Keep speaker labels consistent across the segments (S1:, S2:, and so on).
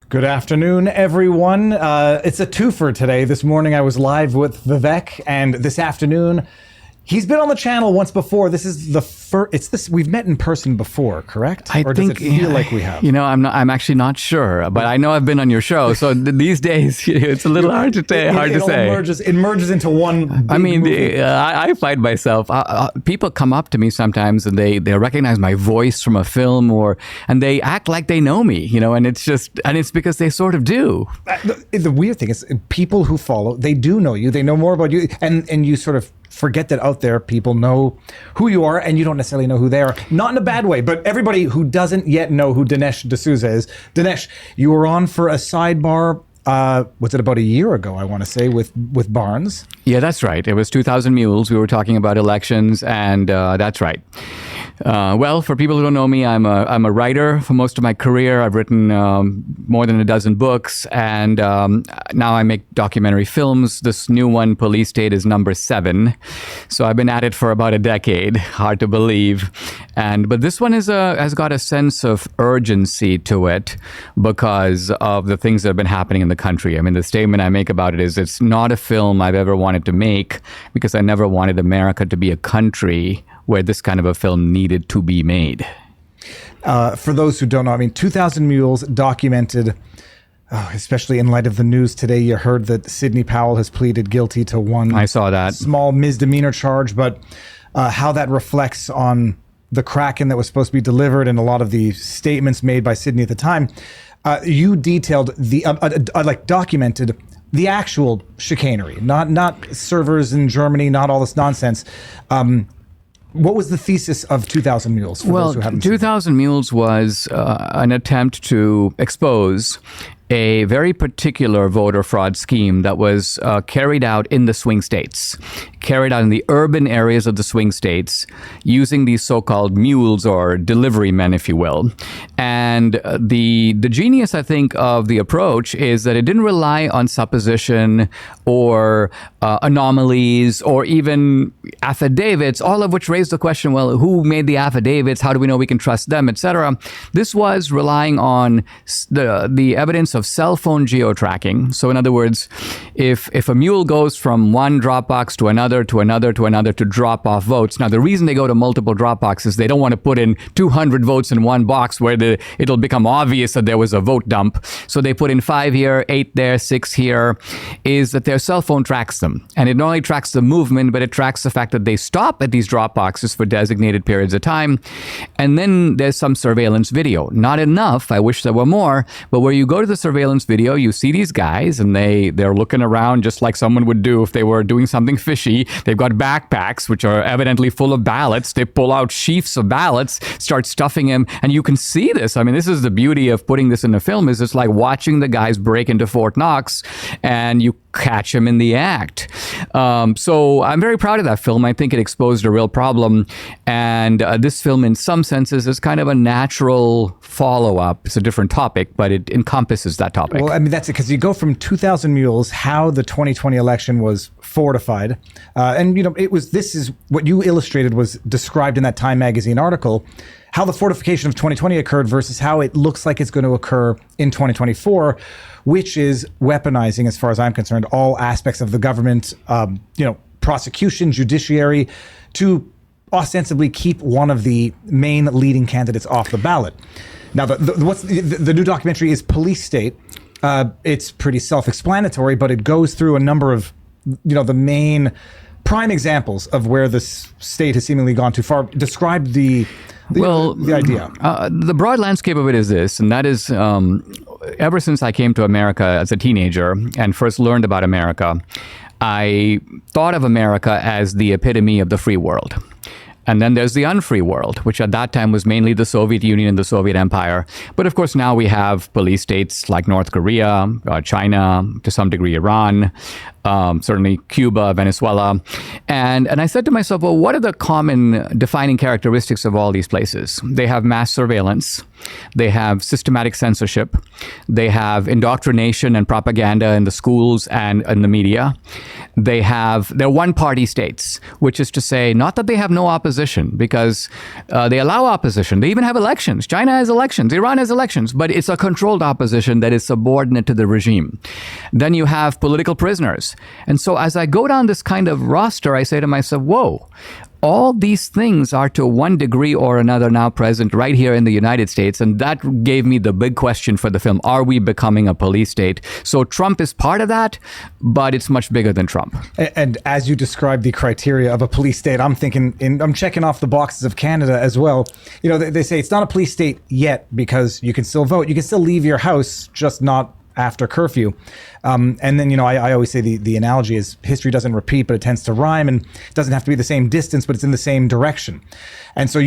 S1: Good afternoon, everyone. It's a twofer today. This morning I was live with Vivek, and this afternoon he's been on the channel once before. This is the first. It's this. We've met in person before, correct?
S2: Or
S1: does it feel like we have?
S2: You know, I'm actually not sure, but I know I've been on your show. So these days, it's a little hard to say.
S1: It merges into one.
S2: I mean,
S1: movie.
S2: I find myself. People come up to me sometimes, and they recognize my voice from a film, and they act like they know me. You know, and it's because they sort of do.
S1: The weird thing is, people who follow, they do know you. They know more about you, and you sort of forget that out there people know who you are, and you don't necessarily know who they are. Not in a bad way, but everybody who doesn't yet know who Dinesh D'Souza is. Dinesh, you were on for a sidebar. Was it about a year ago, I want to say, with Barnes?
S2: Yeah, that's right. It was 2000 Mules. We were talking about elections, and that's right. Well, for people who don't know me, I'm a writer for most of my career. I've written more than a dozen books, and now I make documentary films. This new one, Police State, is number 7. So I've been at it for about a decade. Hard to believe. But this one has got a sense of urgency to it because of the things that have been happening in the country. I mean, the statement I make about it is it's not a film I've ever wanted to make because I never wanted America to be a country where this kind of a film needed to be made.
S1: For those who don't know, I mean, 2000 Mules documented, especially in light of the news today, you heard that Sidney Powell has pleaded guilty to one
S2: I saw that
S1: small misdemeanor charge, but how that reflects on the Kraken that was supposed to be delivered and a lot of the statements made by Sidney at the time. You detailed documented the actual chicanery, not servers in Germany, not all this nonsense. What was the thesis of 2000 Mules?
S2: Well, 2000 Mules was an attempt to expose a very particular voter fraud scheme that was carried out in the swing states, carried out in the urban areas of the swing states, using these so-called mules or delivery men, if you will. And the genius, I think, of the approach is that it didn't rely on supposition or anomalies or even affidavits, all of which raised the question, well, who made the affidavits? How do we know we can trust them, etc.? This was relying on the evidence of cell phone geo-tracking. So in other words, if a mule goes from one Dropbox to another to drop off votes. Now, the reason they go to multiple Dropboxes, they don't want to put in 200 votes in one box where it'll become obvious that there was a vote dump. So they put in 5 here, 8 there, 6 here, is that their cell phone tracks them. And it not only tracks the movement, but it tracks the fact that they stop at these Dropboxes for designated periods of time. And then there's some surveillance video. Not enough, I wish there were more, but where you go to the surveillance video, you see these guys and they're looking around just like someone would do if they were doing something fishy. They've got backpacks, which are evidently full of ballots. They pull out sheafs of ballots, start stuffing them, and you can see this. I mean, this is the beauty of putting this in a film, is it's like watching the guys break into Fort Knox and you catch them in the act. So I'm very proud of that film. I think it exposed a real problem. And this film, in some senses, is kind of a natural follow-up. It's a different topic, but it encompasses that topic.
S1: Well, I mean, that's it, because you go from 2000 Mules, how the 2020 election was fortified. And, you know, this is what you illustrated was described in that Time magazine article, how the fortification of 2020 occurred versus how it looks like it's going to occur in 2024, which is weaponizing, as far as I'm concerned, all aspects of the government, prosecution, judiciary, to ostensibly keep one of the main leading candidates off the ballot. Now, the new documentary is Police State. It's pretty self-explanatory, but it goes through a number of, the main prime examples of where this state has seemingly gone too far. Describe the idea.
S2: The broad landscape of it is this, and that is, ever since I came to America as a teenager and first learned about America, I thought of America as the epitome of the free world. And then there's the unfree world, which at that time was mainly the Soviet Union and the Soviet Empire. But of course, now we have police states like North Korea, China, to some degree Iran, certainly Cuba, Venezuela. And I said to myself, well, what are the common defining characteristics of all these places? They have mass surveillance. They have systematic censorship. They have indoctrination and propaganda in the schools and in the media. They're one-party states, which is to say, not that they have no opposition, opposition because they allow opposition. They even have elections. China has elections. Iran has elections. But it's a controlled opposition that is subordinate to the regime. Then you have political prisoners. And so as I go down this kind of roster, I say to myself, whoa, all these things are to one degree or another now present right here in the United States. And that gave me the big question for the film. Are we becoming a police state? So Trump is part of that, but it's much bigger than Trump.
S1: And as you describe the criteria of a police state, I'm thinking, I'm checking off the boxes of Canada as well. You know, they say it's not a police state yet because you can still vote. You can still leave your house, just not after curfew. And then, you know, I always say the analogy is history doesn't repeat, but it tends to rhyme, and it doesn't have to be the same distance, but it's in the same direction. And so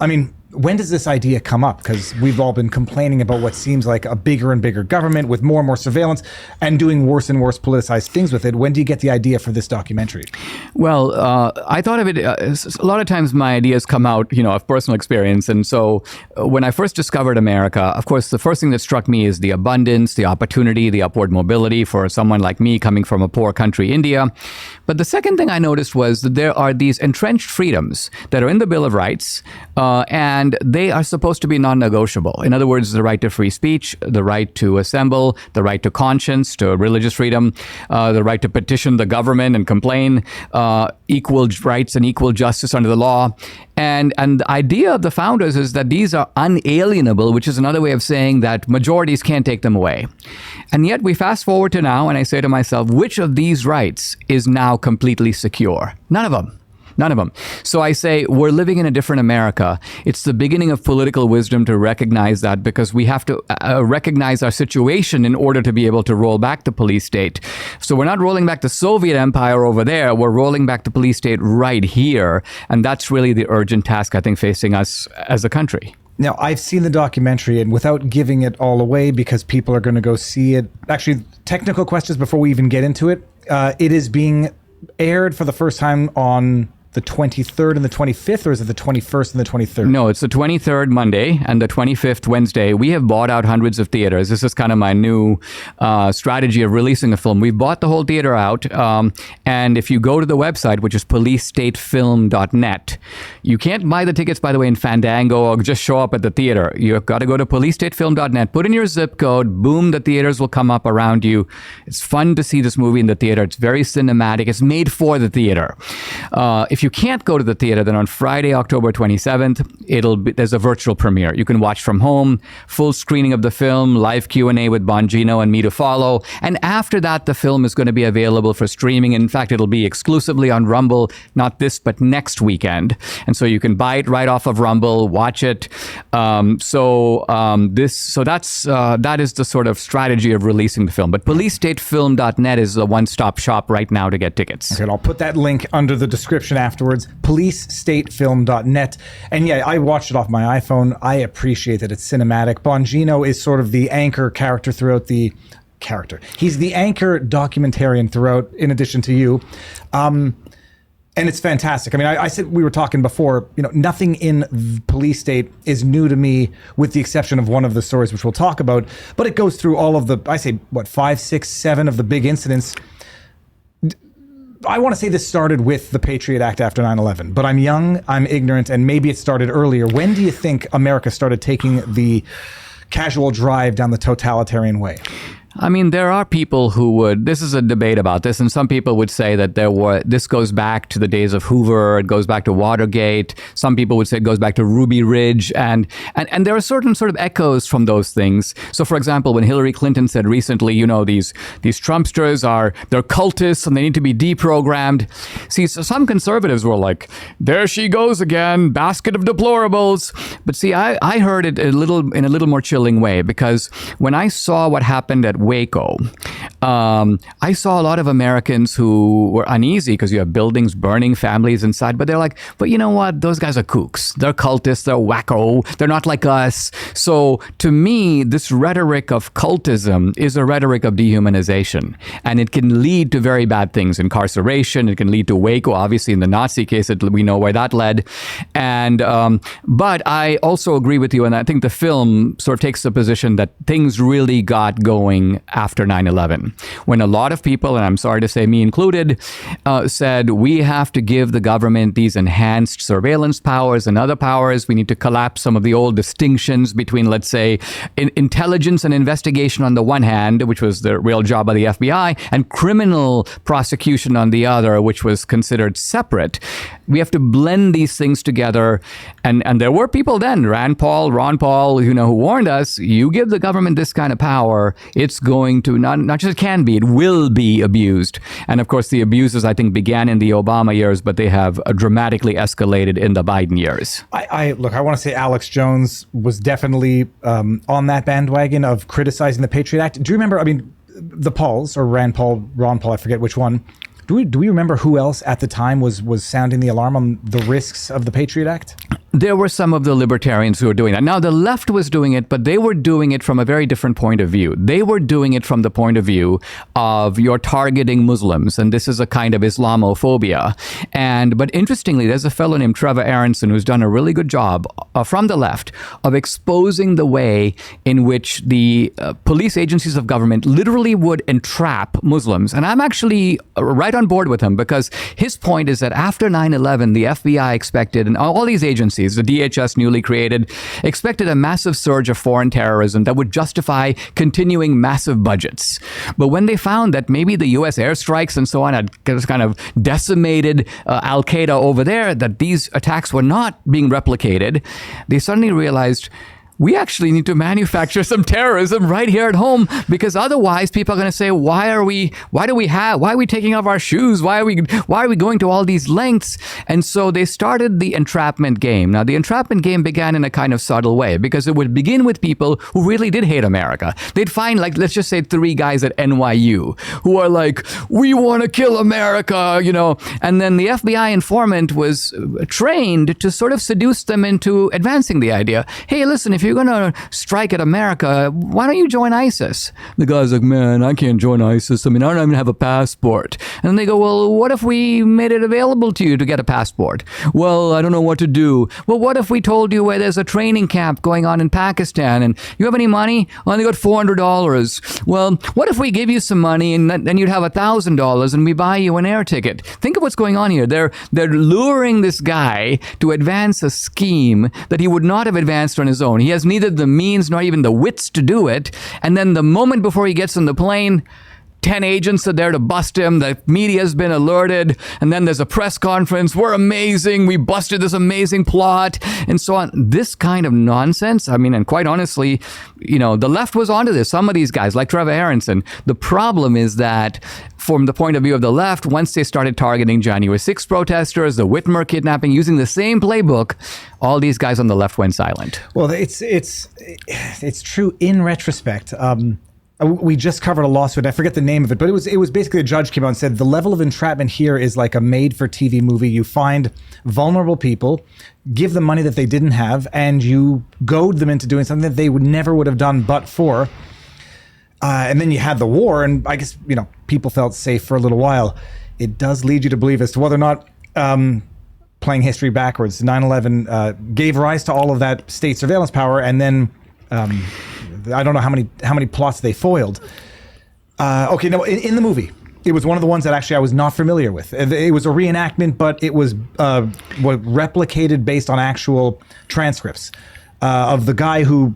S1: I mean, when does this idea come up? Because we've all been complaining about what seems like a bigger and bigger government with more and more surveillance and doing worse and worse politicized things with it. When do you get the idea for this documentary?
S2: Well, I thought of it, a lot of times my ideas come out, you know, of personal experience. And so when I first discovered America, of course, the first thing that struck me is the abundance, the opportunity, the upward mobility for someone like me coming from a poor country, India. But the second thing I noticed was that there are these entrenched freedoms that are in the Bill of Rights, and they are supposed to be non-negotiable. In other words, the right to free speech, the right to assemble, the right to conscience, to religious freedom, the right to petition the government and complain, equal rights and equal justice under the law. And the idea of the founders is that these are unalienable, which is another way of saying that majorities can't take them away. And yet we fast forward to now, and I say to myself, which of these rights is now completely secure? None of them. None of them. So I say we're living in a different America. It's the beginning of political wisdom to recognize that, because we have to recognize our situation in order to be able to roll back the police state. So we're not rolling back the Soviet empire over there. We're rolling back the police state right here. And that's really the urgent task, I think, facing us as a country.
S1: Now, I've seen the documentary, and without giving it all away, because people are going to go see it. Actually, technical questions before we even get into it. It is being aired for the first time on the 23rd and the 25th, or is it the 21st and the 23rd?
S2: No, it's the 23rd Monday and the 25th Wednesday. We have bought out hundreds of theaters. This is kind of my new strategy of releasing a film. We've bought the whole theater out. And if you go to the website, which is policestatefilm.net, you can't buy the tickets, by the way, in Fandango or just show up at the theater. You've got to go to policestatefilm.net, put in your zip code, boom, the theaters will come up around you. It's fun to see this movie in the theater. It's very cinematic. It's made for the theater. If you can't go to the theater, then on Friday, October 27th, there's a virtual premiere. You can watch from home, full screening of the film, live Q&A with Bongino and me to follow. And after that, the film is going to be available for streaming. In fact, it'll be exclusively on Rumble, not this, but next weekend. And so you can buy it right off of Rumble, watch it. That is the sort of strategy of releasing the film. But policestatefilm.net is the one-stop shop right now to get tickets.
S1: Okay, and I'll put that link under the description afterwards, policestatefilm.net. And yeah, I watched it off my iPhone. I appreciate that it's cinematic. Bongino is sort of the anchor character throughout the character. He's the anchor documentarian throughout, in addition to you. And it's fantastic. I mean, I said, we were talking before, you know, nothing in the Police State is new to me, with the exception of one of the stories, which we'll talk about. But it goes through all of the, 5, 6, 7 of the big incidents. I want to say this started with the Patriot Act after 9/11, but I'm young, I'm ignorant, and maybe it started earlier. When do you think America started taking the casual drive down the totalitarian way?
S2: I mean, there are people who would, this is a debate about this, and some people would say that this goes back to the days of Hoover, it goes back to Watergate. Some people would say it goes back to Ruby Ridge, and there are certain sort of echoes from those things. So, for example, when Hillary Clinton said recently, you know, these Trumpsters they're cultists and they need to be deprogrammed. See, so some conservatives were like, there she goes again, basket of deplorables. But see, I heard it in a little more chilling way, because when I saw what happened at Waco, I saw a lot of Americans who were uneasy because you have buildings burning, families inside, but they're like, but you know what? Those guys are kooks. They're cultists. They're wacko. They're not like us. So to me, this rhetoric of cultism is a rhetoric of dehumanization, and it can lead to very bad things. Incarceration. It can lead to Waco. Obviously, in the Nazi case, we know where that led. And but I also agree with you, and I think the film sort of takes the position that things really got going after 9/11, when a lot of people, and I'm sorry to say me included, said we have to give the government these enhanced surveillance powers and other powers. We need to collapse some of the old distinctions between, let's say, intelligence and investigation on the one hand, which was the real job of the FBI, and criminal prosecution on the other, which was considered separate. We have to blend these things together. And there were people then, Ron Paul, who warned us, you give the government this kind of power, it's going to, not just it can be, it will be abused. And of course, the abuses, I think, began in the Obama years, but they have dramatically escalated in the Biden years.
S1: I want to say Alex Jones was definitely on that bandwagon of criticizing the Patriot Act. Do you remember, the Pauls, or Ron Paul, I forget which one. Do we remember who else at the time was sounding the alarm on the risks of the Patriot Act?
S2: There were some of the libertarians who were doing that. Now, the left was doing it, but they were doing it from a very different point of view. They were doing it from the point of view of you're targeting Muslims, and this is a kind of Islamophobia. But interestingly, there's a fellow named Trevor Aronson who's done a really good job from the left of exposing the way in which the police agencies of government literally would entrap Muslims. And I'm actually right on board with him, because his point is that after 9/11, the FBI expected, and all these agencies, the DHS newly created, expected a massive surge of foreign terrorism that would justify continuing massive budgets. But when they found that maybe the U.S. airstrikes and so on had kind of decimated Al-Qaeda over there, that these attacks were not being replicated, they suddenly realized, we actually need to manufacture some terrorism right here at home, because otherwise people are going to say, why are we taking off our shoes? Why are we going to all these lengths? And so they started the entrapment game. Now, the entrapment game began in a kind of subtle way, because it would begin with people who really did hate America. They'd find, like, let's just say 3 guys at NYU who are like, we want to kill America, and then the FBI informant was trained to sort of seduce them into advancing the idea. Hey, listen, if you're going to strike at America, why don't you join ISIS? The guy's like, man, I can't join ISIS. I don't even have a passport. And they go, well, what if we made it available to you to get a passport? Well, I don't know what to do. Well, what if we told you where there's a training camp going on in Pakistan, and you have any money? I only got $400. Well, what if we give you some money, and then you'd have $1,000, and we buy you an air ticket? Think of what's going on here. They're luring this guy to advance a scheme that he would not have advanced on his own. He has neither the means nor even the wits to do it. And then the moment before he gets on the plane, 10 agents are there to bust him. The media's been alerted. And then there's a press conference. We're amazing. We busted this amazing plot, and so on. This kind of nonsense. And quite honestly, the left was onto this. Some of these guys, like Trevor Aronson. The problem is that from the point of view of the left, once they started targeting January 6th protesters, the Whitmer kidnapping, using the same playbook, all these guys on the left went silent.
S1: Well, it's true in retrospect. We just covered a lawsuit. I forget the name of it, but it was basically a judge came out and said the level of entrapment here is like a made-for-TV movie. You find vulnerable people, give them money that they didn't have, and you goad them into doing something that they never would have done but for. And then you had the war, and I guess people felt safe for a little while. It does lead you to believe as to whether or not playing history backwards, 9/11 gave rise to all of that state surveillance power, and then. I don't know how many plots they foiled. In the movie, it was one of the ones that actually I was not familiar with. It was a reenactment, but it was replicated based on actual transcripts. Of the guy who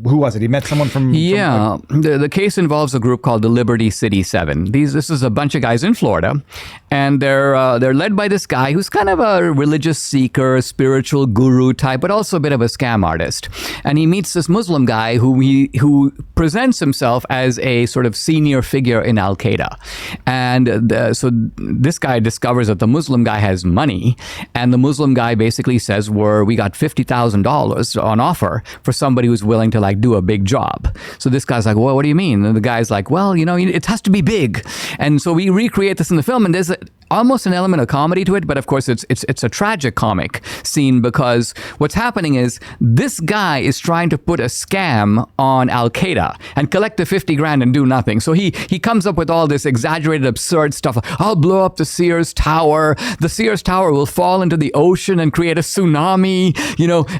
S1: was it? He met someone from...
S2: The case involves a group called the Liberty City 7. This is a bunch of guys in Florida, and they're led by this guy who's kind of a religious seeker, spiritual guru type, but also a bit of a scam artist. And he meets this Muslim guy who presents himself as a sort of senior figure in Al-Qaeda. And so this guy discovers that the Muslim guy has money, and the Muslim guy basically says, we got $50,000 on offer for somebody who's willing to do a big job. So this guy's like, well, what do you mean? And the guy's like, well, it has to be big. And so we recreate this in the film, and there's almost an element of comedy to it, but of course it's a tragic comic scene, because what's happening is this guy is trying to put a scam on Al Qaeda and collect the 50 grand and do nothing. So he comes up with all this exaggerated, absurd stuff. I'll blow up the Sears Tower. The Sears Tower will fall into the ocean and create a tsunami,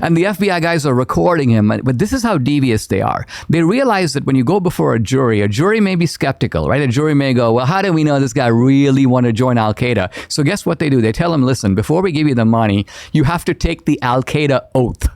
S2: and the FBI guys are recording him. But this is how devious they are. They realize that when you go before a jury may be skeptical, right? A jury may go, well, how do we know this guy really want to join Al Qaeda? So guess what they do? They tell him, listen, before we give you the money, you have to take the Al Qaeda oath.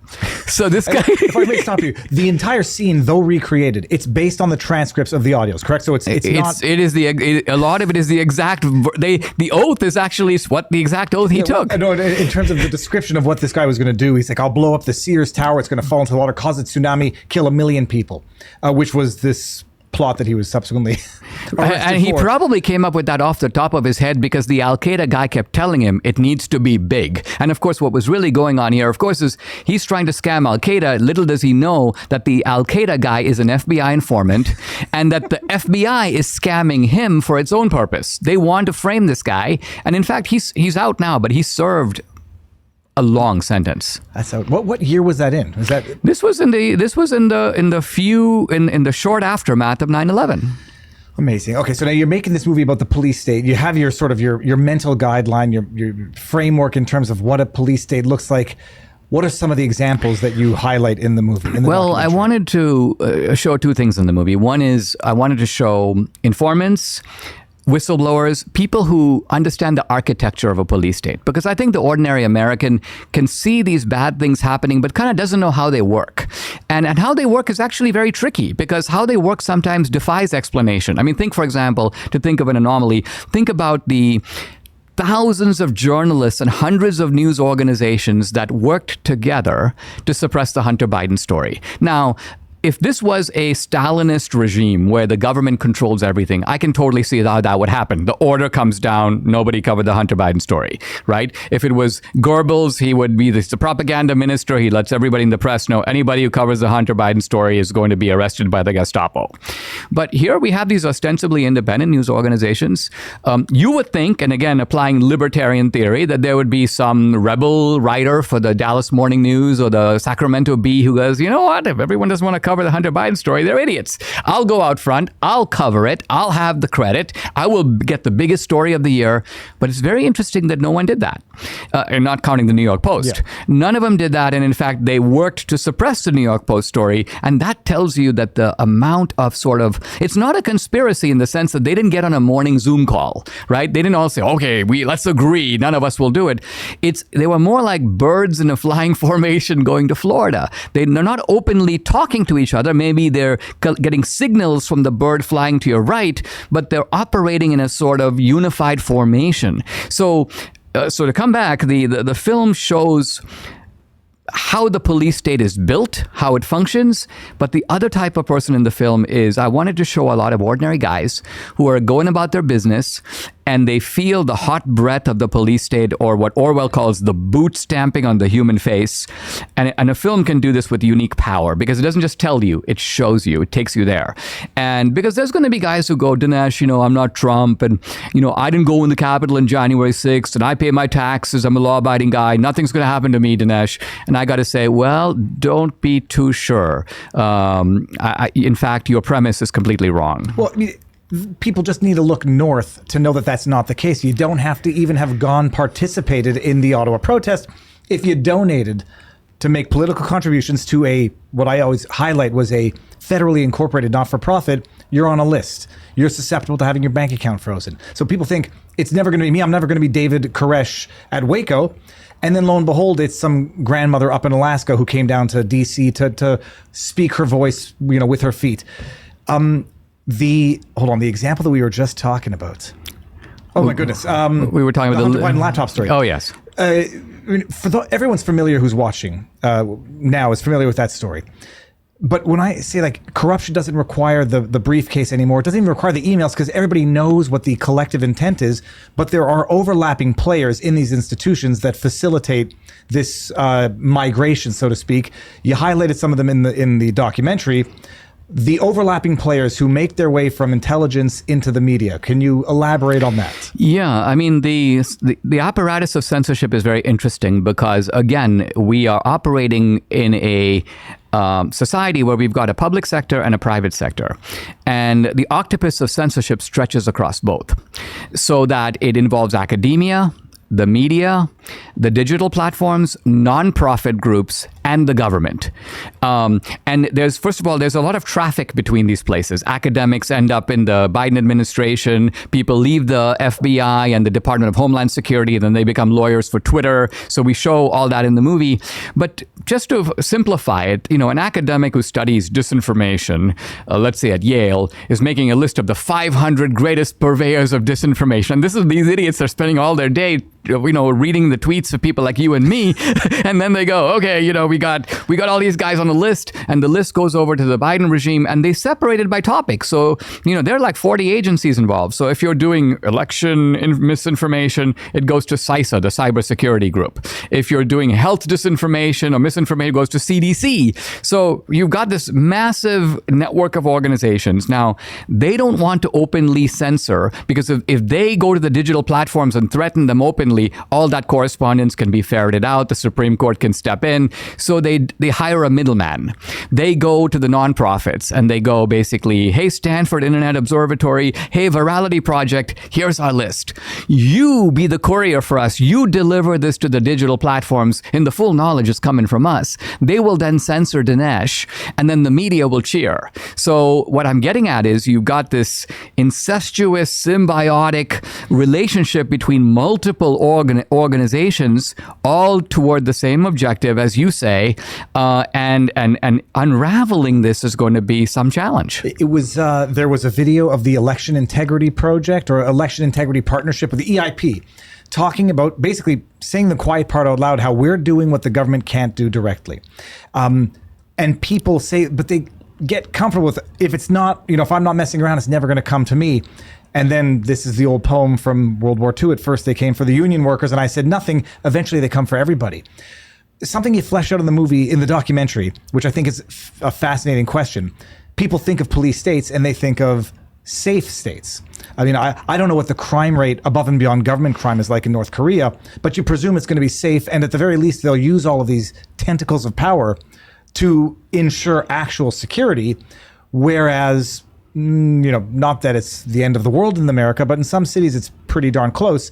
S2: So this guy...
S1: If I may stop you, the entire scene, though recreated, it's based on the transcripts of the audios, correct? So it's not...
S2: A lot of it is the exact... The oath is actually what the exact oath he took.
S1: No, in terms of the description of what this guy was going to do, he's like, I'll blow up the Sears Tower, it's going to fall into the water, cause a tsunami, kill 1 million people, which was this plot that he was subsequently
S2: and he probably came up with that off the top of his head because the Al Qaeda guy kept telling him it needs to be big. And of course, what was really going on here, of course, is he's trying to scam Al Qaeda. Little does he know that the Al Qaeda guy is an FBI informant and that the FBI is scamming him for its own purpose. They want to frame this guy. And in fact, he's out now, but he served a long sentence.
S1: That's out. What year was that in? Was that
S2: This was in the short aftermath of 9/11.
S1: Amazing. Okay, so now you're making this movie about the police state. You have your sort of your mental guideline, your framework in terms of what a police state looks like. What are some of the examples that you highlight in the movie?
S2: Well, I wanted to show two things in the movie. One is I wanted to show informants, whistleblowers, people who understand the architecture of a police state. Because I think the ordinary American can see these bad things happening, but kind of doesn't know how they work. And how they work is actually very tricky, because how they work sometimes defies explanation. I mean, think, for example, to think of an anomaly, think about the thousands of journalists and hundreds of news organizations that worked together to suppress the Hunter Biden story. Now, if this was a Stalinist regime where the government controls everything, I can totally see how that would happen. The order comes down, nobody covered the Hunter Biden story, right? If it was Goebbels, he would be the propaganda minister. He lets everybody in the press know anybody who covers the Hunter Biden story is going to be arrested by the Gestapo. But here we have these ostensibly independent news organizations. You would think, and again, applying libertarian theory, that there would be some rebel writer for the Dallas Morning News or the Sacramento Bee who goes, you know what, if everyone doesn't want to cover the Hunter Biden story, they're idiots. I'll go out front. I'll cover it. I'll have the credit. I will get the biggest story of the year. But it's very interesting that no one did that. And not counting the New York Post. Yeah. None of them did that. And in fact, they worked to suppress the New York Post story. And that tells you that the amount of it's not a conspiracy in the sense that they didn't get on a morning Zoom call, right? They didn't all say, okay, let's agree. None of us will do it. They were more like birds in a flying formation going to Florida. They're not openly talking to each other. Maybe they're getting signals from the bird flying to your right, but they're operating in a sort of unified formation. So to come back, the film shows how the police state is built, how it functions. But the other type of person in the film is I wanted to show a lot of ordinary guys who are going about their business and they feel the hot breath of the police state, or what Orwell calls the boot stamping on the human face. And a film can do this with unique power because it doesn't just tell you, it shows you, it takes you there. And because there's going to be guys who go, Dinesh, I'm not Trump, and, I didn't go in the Capitol on January 6th, and I pay my taxes, I'm a law-abiding guy, nothing's going to happen to me, Dinesh. And I got to say, well, don't be too sure. In fact, your premise is completely wrong.
S1: Well, people just need to look north to know that that's not the case. You don't have to even have participated in the Ottawa protest. If you donated to make political contributions to what I always highlight was a federally incorporated not-for-profit, you're on a list. You're susceptible to having your bank account frozen. So people think it's never going to be me. I'm never going to be David Koresh at Waco. And then lo and behold, it's some grandmother up in Alaska who came down to DC to speak her voice, with her feet. The example that we were just talking about. Oh my goodness.
S2: We were talking about
S1: the Hunter Biden laptop story.
S2: Oh yes.
S1: Everyone's familiar who's watching now is familiar with that story. But when I say corruption doesn't require the briefcase anymore, it doesn't even require the emails because everybody knows what the collective intent is. But there are overlapping players in these institutions that facilitate this migration, so to speak. You highlighted some of them in the documentary. the overlapping players who make their way from intelligence into the media. Can you elaborate on that?
S2: Yeah, I mean, the apparatus of censorship is very interesting because, again, we are operating in a society where we've got a public sector and a private sector. And the octopus of censorship stretches across both, so that it involves academia, the media, the digital platforms, nonprofit groups, and the government. And first of all, there's a lot of traffic between these places. Academics end up in the Biden administration. People leave the FBI and the Department of Homeland Security, and then they become lawyers for Twitter. So we show all that in the movie. But just to simplify it, an academic who studies disinformation, let's say at Yale, is making a list of the 500 greatest purveyors of disinformation. These idiots are spending all their day reading the tweets of people like you and me, and then they go, okay, we got all these guys on the list, and the list goes over to the Biden regime, and they separate it by topic. So, there are like 40 agencies involved. So if you're doing election misinformation, it goes to CISA, the cybersecurity group. If you're doing health disinformation or misinformation, it goes to CDC. So you've got this massive network of organizations. Now, they don't want to openly censor, because if they go to the digital platforms and threaten them openly, all that correspondence can be ferreted out. The Supreme Court can step in. So they hire a middleman. They go to the nonprofits and they go basically, hey, Stanford Internet Observatory, hey, Virality Project, here's our list. You be the courier for us. You deliver this to the digital platforms, and the full knowledge is coming from us. They will then censor Dinesh, and then the media will cheer. So what I'm getting at is you've got this incestuous, symbiotic relationship between multiple organizations, all toward the same objective, as you say, and unraveling this is going to be some challenge.
S1: It was there was a video of the Election Integrity Project, or Election Integrity Partnership, or the EIP, talking about basically saying the quiet part out loud, how we're doing what the government can't do directly. And people say, but they get comfortable with, if it's not, if I'm not messing around, it's never going to come to me. And then this is the old poem from World War II. At first they came for the union workers, and I said nothing. Eventually they come for everybody. Something you flesh out in the movie, in the documentary, which I think is a fascinating question. People think of police states and they think of safe states. I mean, I don't know what the crime rate above and beyond government crime is like in North Korea, but you presume it's going to be safe. And at the very least, they'll use all of these tentacles of power to ensure actual security. Whereas, not that it's the end of the world in America, but in some cities it's pretty darn close.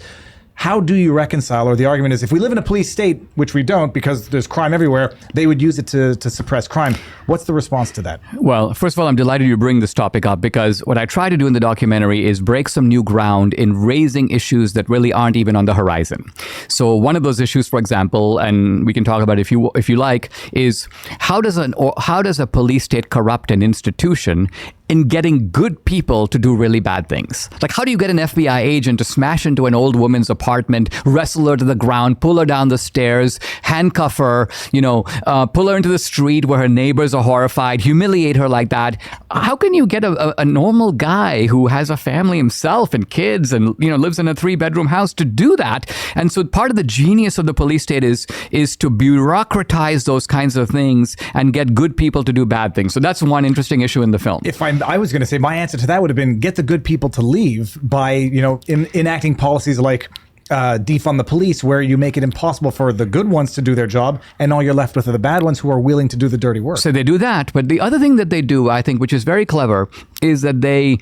S1: How do you reconcile, or the argument is, if we live in a police state, which we don't because there's crime everywhere, they would use it to suppress crime. What's the response to that?
S2: Well, first of all, I'm delighted you bring this topic up, because what I try to do in the documentary is break some new ground in raising issues that really aren't even on the horizon. So one of those issues, for example, and we can talk about it if you like, is how does a police state corrupt an institution in getting good people to do really bad things? Like, how do you get an FBI agent to smash into an old woman's apartment, wrestle her to the ground, pull her down the stairs, handcuff her, pull her into the street where her neighbors are horrified, humiliate her like that? How can you get a normal guy who has a family himself and kids and, lives in a 3-bedroom house to do that? And so part of the genius of the police state is to bureaucratize those kinds of things and get good people to do bad things. So that's one interesting issue in the film.
S1: I was going to say, my answer to that would have been get the good people to leave by, enacting policies like defund the police, where you make it impossible for the good ones to do their job, and all you're left with are the bad ones who are willing to do the dirty work.
S2: So they do that, but the other thing that they do, I think, which is very clever, is that they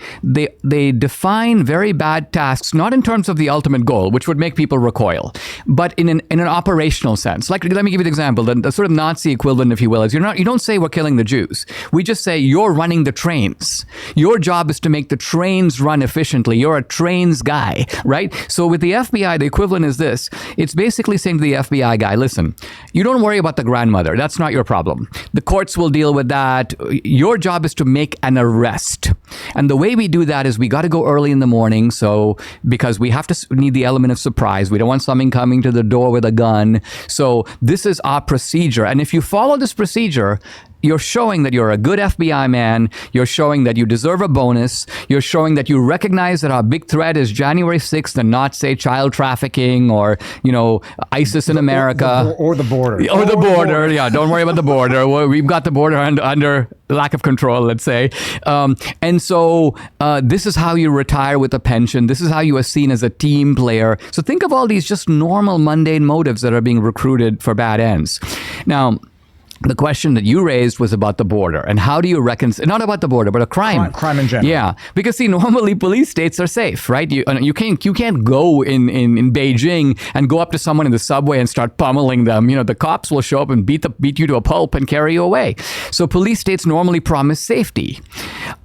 S2: define very bad tasks, not in terms of the ultimate goal, which would make people recoil, but in an operational sense. Like, let me give you an example. The sort of Nazi equivalent, if you will, is you don't say we're killing the Jews. We just say you're running the trains. Your job is to make the trains run efficiently. You're a trains guy, right? So with the FBI, the equivalent is this. It's basically saying to the FBI guy, listen, you don't worry about the grandmother. That's not your problem. The courts will deal with that. Your job is to make an arrest. And the way we do that is we got to go early in the morning. So because we have to need the element of surprise. We don't want someone coming to the door with a gun. So this is our procedure. And if you follow this procedure, you're showing that you're a good FBI man. You're showing that you deserve a bonus. You're showing that you recognize that our big threat is January 6th and not, say, child trafficking or, ISIS in America.
S1: Or the border.
S2: Or the border. Yeah, don't worry about the border. We've got the border under lack of control, let's say. And so this is how you retire with a pension. This is how you are seen as a team player. So think of all these just normal, mundane motives that are being recruited for bad ends. Now, the question that you raised was about the border and how do you reconcile, not about the border, but a crime.
S1: Crime in general.
S2: Yeah, because see, normally police states are safe, right? You can't go in Beijing and go up to someone in the subway and start pummeling them. The cops will show up and beat you to a pulp and carry you away. So police states normally promise safety.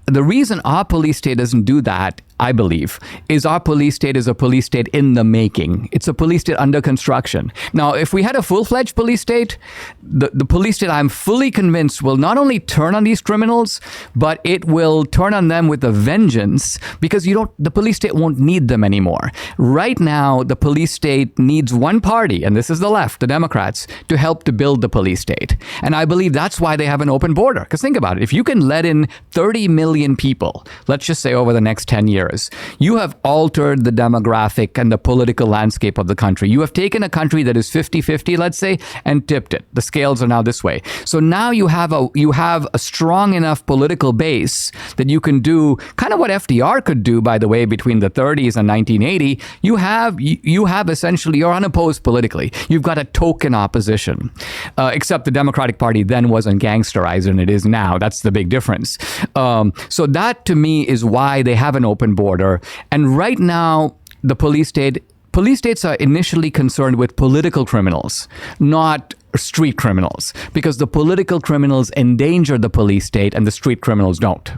S2: The reason our police state doesn't do that, I believe, is our police state is a police state in the making. It's a police state under construction. Now, if we had a full-fledged police state, the police state, I'm fully convinced, will not only turn on these criminals, but it will turn on them with a vengeance because the police state won't need them anymore. Right now, the police state needs one party, and this is the left, the Democrats, to help to build the police state. And I believe that's why they have an open border. Because think about it. If you can let in 30 million people, let's just say over the next 10 years, you have altered the demographic and the political landscape of the country. You have taken a country that is 50-50, let's say, and tipped it. The scales are now this way. So now you have a strong enough political base that you can do kind of what FDR could do, by the way, between the 30s and 1980. You have essentially, you're unopposed politically. You've got a token opposition, except the Democratic Party then wasn't gangsterized and it is now. That's the big difference. So that to me is why they have an open border. And right now, the police states are initially concerned with political criminals, not street criminals, because the political criminals endanger the police state and the street criminals don't.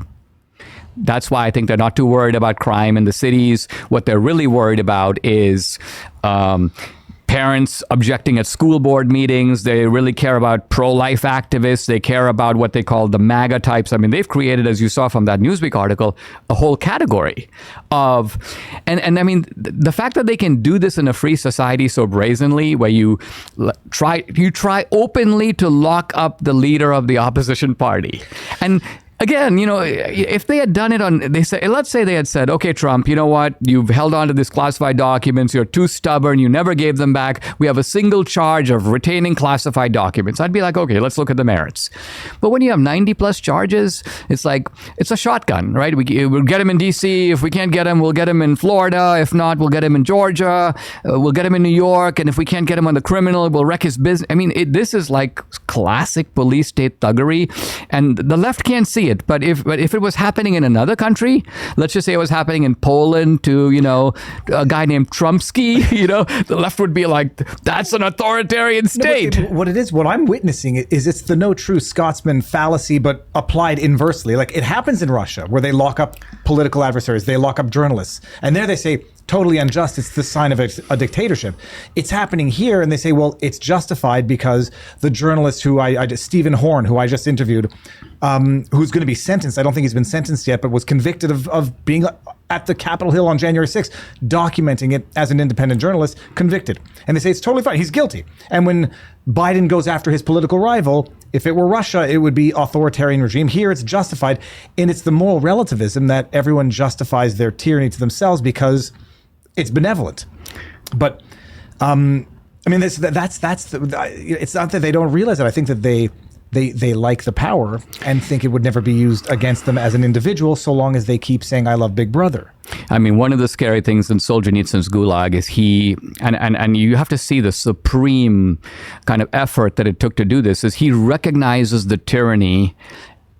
S2: That's why I think they're not too worried about crime in the cities. What they're really worried about is parents objecting at school board meetings. They really care about pro-life activists. They care about what they call the MAGA types. I mean, they've created, as you saw from that Newsweek article, a whole category of, and I mean, the fact that they can do this in a free society so brazenly, where you try openly to lock up the leader of the opposition party. And again, if they had done it let's say they had said, okay, Trump, you know what? You've held on to these classified documents. You're too stubborn. You never gave them back. We have a single charge of retaining classified documents. I'd be like, okay, let's look at the merits. But when you have 90 plus charges, it's like, it's a shotgun, right? We'll get him in DC. If we can't get him, we'll get him in Florida. If not, we'll get him in Georgia. We'll get him in New York. And if we can't get him on the criminal, we'll wreck his business. I mean, this is like classic police state thuggery. And the left can't see it. But if it was happening in another country, let's just say it was happening in Poland to, a guy named Trumpsky, the left would be like, that's an authoritarian state.
S1: No, what I'm witnessing is it's the no true Scotsman fallacy, but applied inversely. Like it happens in Russia where they lock up political adversaries, they lock up journalists. And there they say, totally unjust. It's the sign of a dictatorship. It's happening here, and they say, well, it's justified because the journalist Stephen Horn, who I just interviewed, who's going to be sentenced. I don't think he's been sentenced yet, but was convicted of being at the Capitol Hill on January 6th, documenting it as an independent journalist, convicted. And they say it's totally fine. He's guilty. And when Biden goes after his political rival, if it were Russia, it would be authoritarian regime. Here, it's justified. And it's the moral relativism that everyone justifies their tyranny to themselves because it's benevolent. But I mean, it's not that they don't realize it. I think that they like the power and think it would never be used against them as an individual so long as they keep saying, I love Big Brother.
S2: I mean, one of the scary things in Solzhenitsyn's Gulag is and you have to see the supreme kind of effort that it took to do this, is he recognizes the tyranny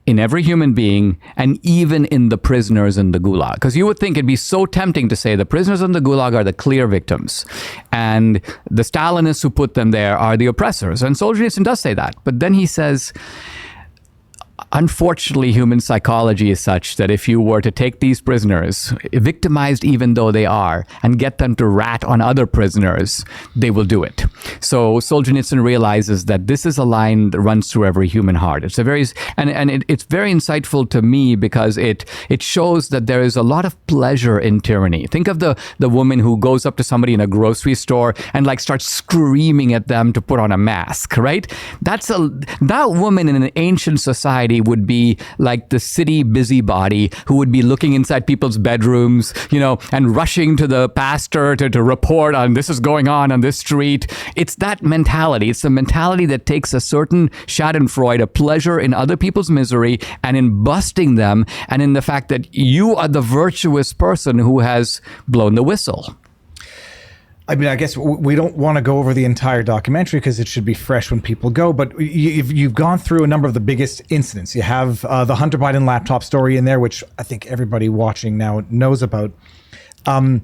S2: in every human being and even in the prisoners in the Gulag. Because you would think it'd be so tempting to say the prisoners in the Gulag are the clear victims and the Stalinists who put them there are the oppressors. And Solzhenitsyn does say that. But then he says, unfortunately, human psychology is such that if you were to take these prisoners, victimized even though they are, and get them to rat on other prisoners, they will do it. So Solzhenitsyn realizes that this is a line that runs through every human heart. It's a very it's very insightful to me because it shows that there is a lot of pleasure in tyranny. Think of the woman who goes up to somebody in a grocery store and like starts screaming at them to put on a mask, right? That woman in an ancient society would be like the city busybody who would be looking inside people's bedrooms, and rushing to the pastor to report on this is going on this street. It's that mentality. It's the mentality that takes a certain Schadenfreude, a pleasure in other people's misery and in busting them, and in the fact that you are the virtuous person who has blown the whistle.
S1: I mean, I guess we don't want to go over the entire documentary because it should be fresh when people go, but you've gone through a number of the biggest incidents. You have the Hunter Biden laptop story in there, which I think everybody watching now knows about. How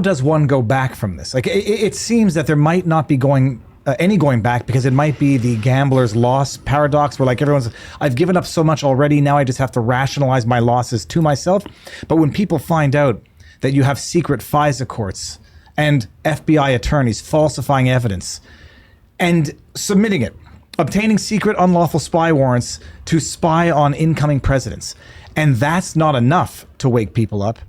S1: does one go back from this? Like, it seems that there might not be any going back, because it might be the gambler's loss paradox, where like I've given up so much already, now I just have to rationalize my losses to myself. But when people find out that you have secret FISA courts and FBI attorneys falsifying evidence and submitting it, obtaining secret unlawful spy warrants to spy on incoming presidents, and that's not enough to wake people up,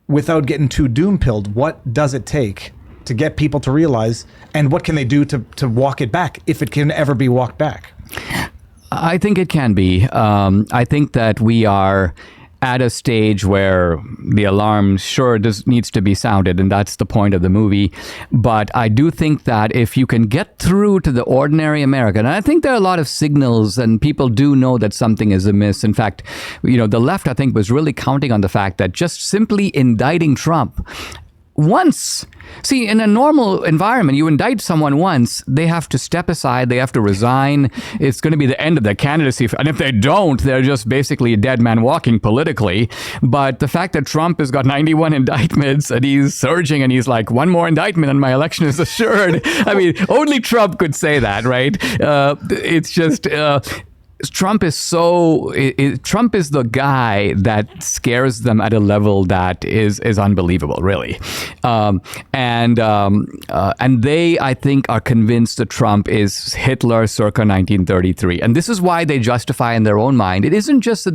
S1: without getting too doom-pilled, what does it take to get people to realize, and what can they do to walk it back, if it can ever be walked back?
S2: I think it can be. I think that we are at a stage where the alarm needs to be sounded, and that's the point of the movie. But I do think that if you can get through to the ordinary American, and I think there are a lot of signals, and people do know that something is amiss. In fact, the left, I think, was really counting on the fact that just simply indicting Trump once. See, in a normal environment, you indict someone once, they have to step aside, they have to resign. It's going to be the end of their candidacy. And if they don't, they're just basically a dead man walking politically. But the fact that Trump has got 91 indictments and he's surging and he's like, one more indictment and my election is assured. I mean, only Trump could say that, right? It's just... Trump is Trump is the guy that scares them at a level that is unbelievable, really, and they, I think, are convinced that Trump is Hitler circa 1933, and this is why they justify in their own mind. It isn't just that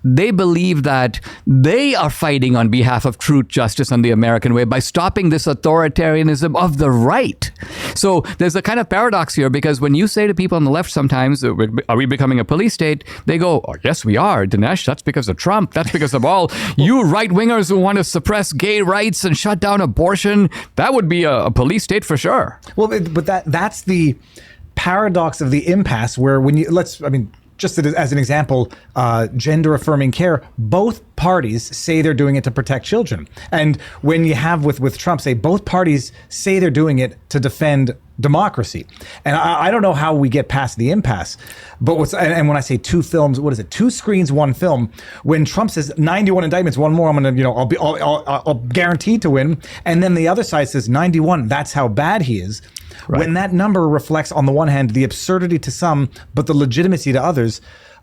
S2: they believe that they are fighting on behalf of truth, justice, and the American way by stopping this authoritarianism of the right. So there's a kind of paradox here, because when you say to people on the left sometimes, are we becoming a police state? They go, oh, yes, we are, Dinesh. That's because of Trump. That's because of all you right-wingers who want to suppress gay rights and shut down abortion. That would be a police state for sure.
S1: Well, but that's the paradox of the impasse, where just as an example, gender-affirming care, both parties say they're doing it to protect children. And when you have with Trump, say both parties say they're doing it to defend democracy. And I don't know how we get past the impasse. But when I say two films, what is it? Two screens, one film. When Trump says 91 indictments, one more, I'll guarantee to win. And then the other side says 91. That's how bad he is. Right. When that number reflects, on the one hand, the absurdity to some, but the legitimacy to others,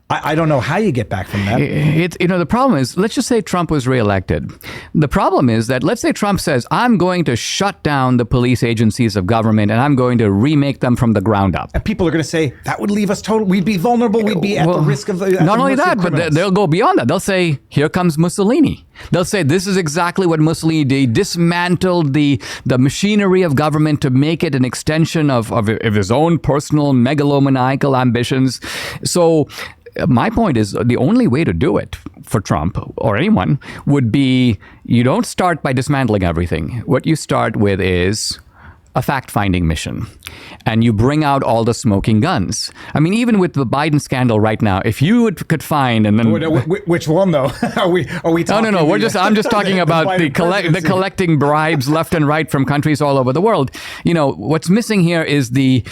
S1: I don't know how you get back from that.
S2: The problem is, let's just say Trump was reelected. The problem is that, let's say Trump says, I'm going to shut down the police agencies of government and I'm going to remake them from the ground up.
S1: And people are going to say, that would leave us we'd be vulnerable, we'd be at the risk of...
S2: Not only that, but they'll go beyond that. They'll say, here comes Mussolini. They'll say, this is exactly what Mussolini did. He dismantled the machinery of government to make it an extension of his own personal megalomaniacal ambitions. So... my point is, the only way to do it for Trump or anyone would be, you don't start by dismantling everything. What you start with is a fact-finding mission, and you bring out all the smoking guns. I mean, even with the Biden scandal right now, if you could find, and then
S1: which one though? Are we talking?
S2: No. I'm just talking about the collecting bribes left and right from countries all over the world. What's missing here is the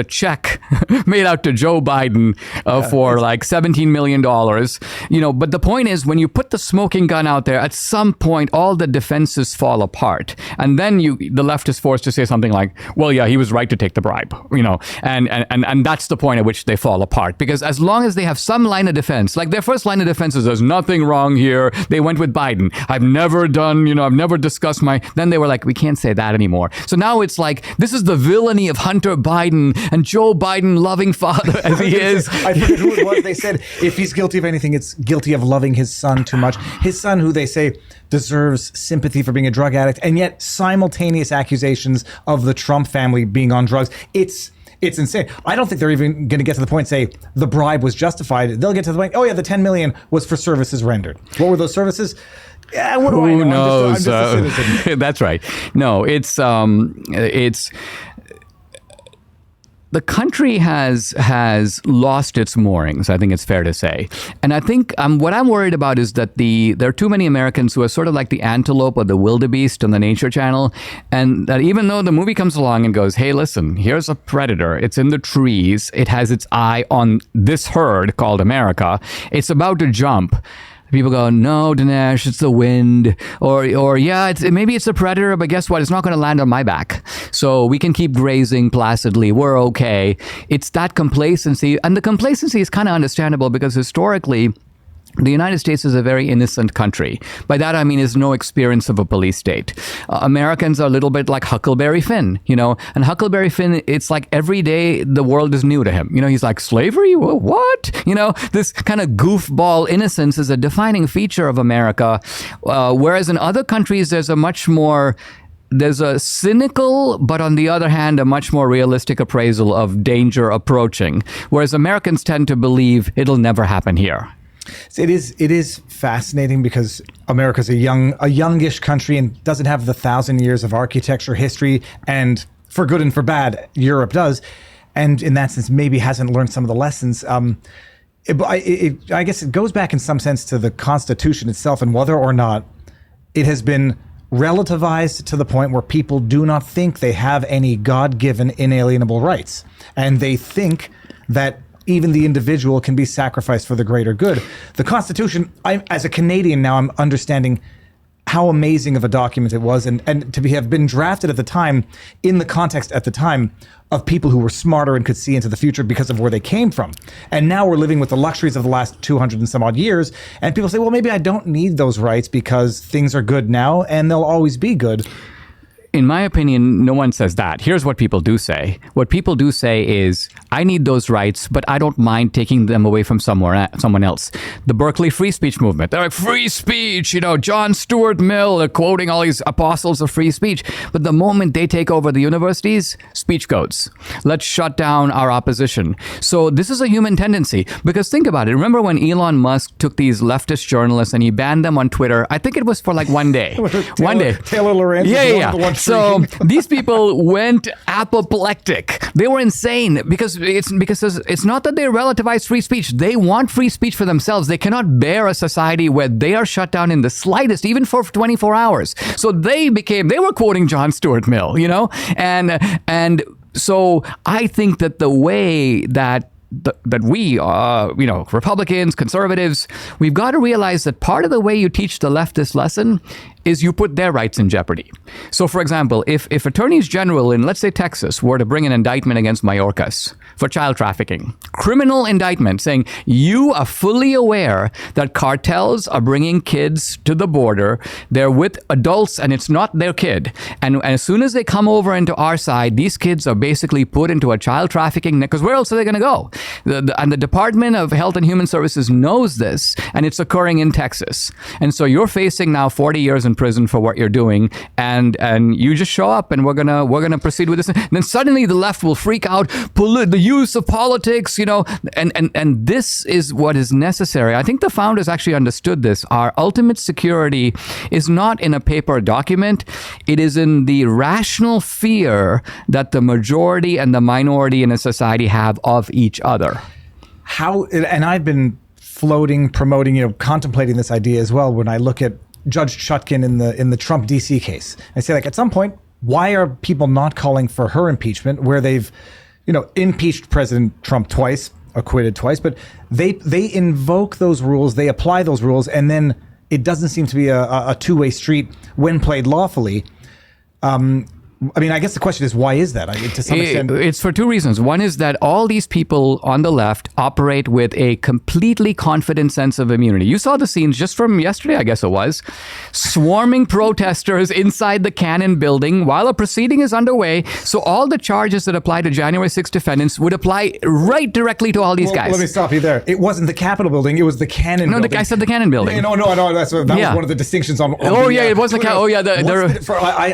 S2: check made out to Joe Biden for like $17 million. But the point is, when you put the smoking gun out there, at some point all the defenses fall apart, and then the left is forced to say something something like, well, yeah, he was right to take the bribe, and that's the point at which they fall apart. Because as long as they have some line of defense, like their first line of defense is there's nothing wrong here. They went with Biden. I've never discussed then they were like, we can't say that anymore. So now it's like, this is the villainy of Hunter Biden and Joe Biden, loving father as he is.
S1: I forget who it was. They said if he's guilty of anything, it's guilty of loving his son too much. His son, who they say deserves sympathy for being a drug addict, and yet simultaneous accusations of the Trump family being on drugs. It's insane. I don't think they're even going to get to the point, say, the bribe was justified. They'll get to the point, oh yeah, the 10 million was for services rendered. What were those services? Yeah, what do I know?
S2: Who knows?
S1: I'm just a citizen.
S2: That's right. No, it's the country has lost its moorings, I think it's fair to say. And I think what I'm worried about is that there are too many Americans who are sort of like the antelope or the wildebeest on the Nature Channel. And that even though the movie comes along and goes, hey, listen, here's a predator. It's in the trees. It has its eye on this herd called America. It's about to jump. People go, no, Dinesh, it's the wind. Or yeah, maybe it's a predator, but guess what? It's not going to land on my back. So we can keep grazing placidly. We're okay. It's that complacency. And the complacency is kind of understandable because historically, the United States is a very innocent country. By that, I mean, there's no experience of a police state. Americans are a little bit like Huckleberry Finn, and Huckleberry Finn, it's like every day the world is new to him. He's like, slavery? What? This kind of goofball innocence is a defining feature of America. Whereas in other countries, there's a cynical, but on the other hand, a much more realistic appraisal of danger approaching. Whereas Americans tend to believe it'll never happen here.
S1: It is fascinating because America's a youngish country and doesn't have the 1,000 years of architecture history, and for good and for bad, Europe does, and in that sense, maybe hasn't learned some of the lessons. I guess it goes back in some sense to the Constitution itself and whether or not it has been relativized to the point where people do not think they have any God-given inalienable rights, and they think that even the individual can be sacrificed for the greater good. The Constitution, as a Canadian now, I'm understanding how amazing of a document it was, and to have been drafted at the time, in the context at the time of people who were smarter and could see into the future because of where they came from. And now we're living with the luxuries of the last 200 and some odd years, and people say, well, maybe I don't need those rights because things are good now and they'll always be good.
S2: In my opinion, no one says that. Here's what people do say. What people do say is, I need those rights, but I don't mind taking them away from someone else. The Berkeley free speech movement. They're like, free speech, John Stuart Mill, they're quoting all these apostles of free speech. But the moment they take over the universities, speech goes. Let's shut down our opposition. So this is a human tendency. Because think about it. Remember when Elon Musk took these leftist journalists and he banned them on Twitter? I think it was for like one day.
S1: One day. Taylor Lorenz.
S2: Yeah. So these people went apoplectic. They were insane because it's not that they relativize free speech. They want free speech for themselves. They cannot bear a society where they are shut down in the slightest, even for 24 hours. So they were quoting John Stuart Mill, and so I think that the way that we, Republicans, conservatives, we've got to realize that part of the way you teach the leftist lesson is you put their rights in jeopardy. So, for example, if attorneys general in, let's say, Texas were to bring an indictment against Mayorkas for child trafficking, criminal indictment saying you are fully aware that cartels are bringing kids to the border, they're with adults and it's not their kid. And as soon as they come over into our side, these kids are basically put into a child trafficking, because where else are they going to go? And the Department of Health and Human Services knows this, and it's occurring in Texas. And so you're facing now 40 years in prison for what you're doing, and you just show up and we're gonna proceed with this. And then suddenly the left will freak out, the use of politics, and this is what is necessary. I think the founders actually understood this. Our ultimate security is not in a paper document. It is in the rational fear that the majority and the minority in a society have of each other.
S1: And I've been promoting, contemplating this idea as well when I look at Judge Chutkan in the Trump DC case. I say, like, at some point, why are people not calling for her impeachment, where they've, impeached President Trump twice, acquitted twice, but they invoke those rules, they apply those rules, and then it doesn't seem to be a two-way street when played lawfully. I mean, I guess the question is, why is that? To some extent,
S2: it's for two reasons. One is that all these people on the left operate with a completely confident sense of immunity. You saw the scenes just from yesterday, I guess it was, swarming protesters inside the Cannon building while a proceeding is underway. So all the charges that apply to January 6 defendants would apply right directly to all these guys.
S1: Let me stop you there. It wasn't the Capitol building; it was the Cannon building.
S2: No, the guy said the Cannon building.
S1: No. That was one of the distinctions on.
S2: It was the Cannon. Oh yeah,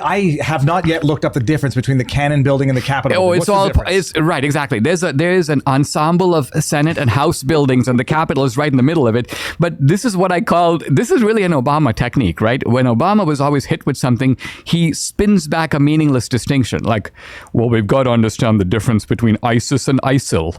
S1: I have not yet looked up the difference between the Cannon building and the Capitol.
S2: Oh, it's all right. Exactly. There's an ensemble of Senate and House buildings, and the Capitol is right in the middle of it. But this is what I call, this is really an Obama technique, right? When Obama was always hit with something, he spins back a meaningless distinction, like, well, we've got to understand the difference between ISIS and ISIL.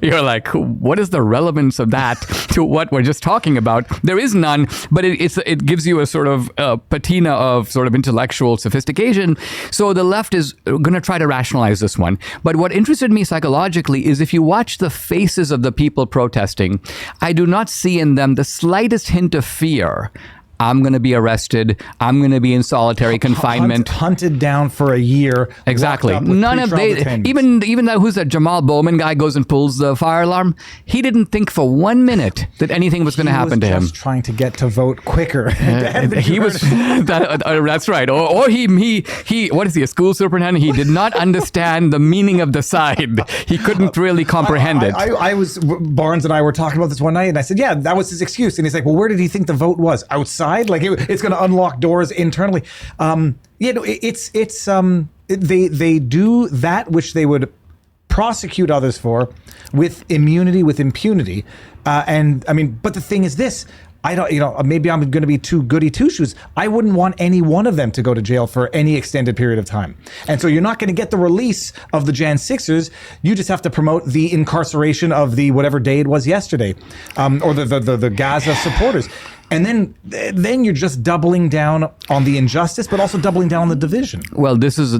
S2: You're like, what is the relevance of that to what we're just talking about? There is none, but it gives you a sort of patina of sort of intellectual sophistication. So the left is going to try to rationalize this one. But what interested me psychologically is if you watch the faces of the people protesting, I do not see in them the slightest hint of fear. I'm going to be arrested. I'm going to be in solitary confinement.
S1: Hunted down for a year.
S2: Exactly. None of they, even that, who's that Jamal Bowman guy goes and pulls the fire alarm. He didn't think for 1 minute that anything was going to happen to him.
S1: He was just trying to get to vote quicker.
S2: He was. That's right. Or he. What is he? A school superintendent? He did not understand the meaning of the sign. He couldn't really comprehend it.
S1: Barnes and I were talking about this one night, and I said, "Yeah, that was his excuse." And he's like, "Well, where did he think the vote was? Outside? Like it's going to unlock doors internally." They do that which they would prosecute others for with immunity, with impunity. And I mean, but the thing is this. I don't, maybe I'm going to be too goody two shoes. I wouldn't want any one of them to go to jail for any extended period of time. And so you're not going to get the release of the Jan 6ers. You just have to promote the incarceration of the whatever day it was yesterday, or the Gaza supporters. And then you're just doubling down on the injustice, but also doubling down on the division.
S2: Well, this is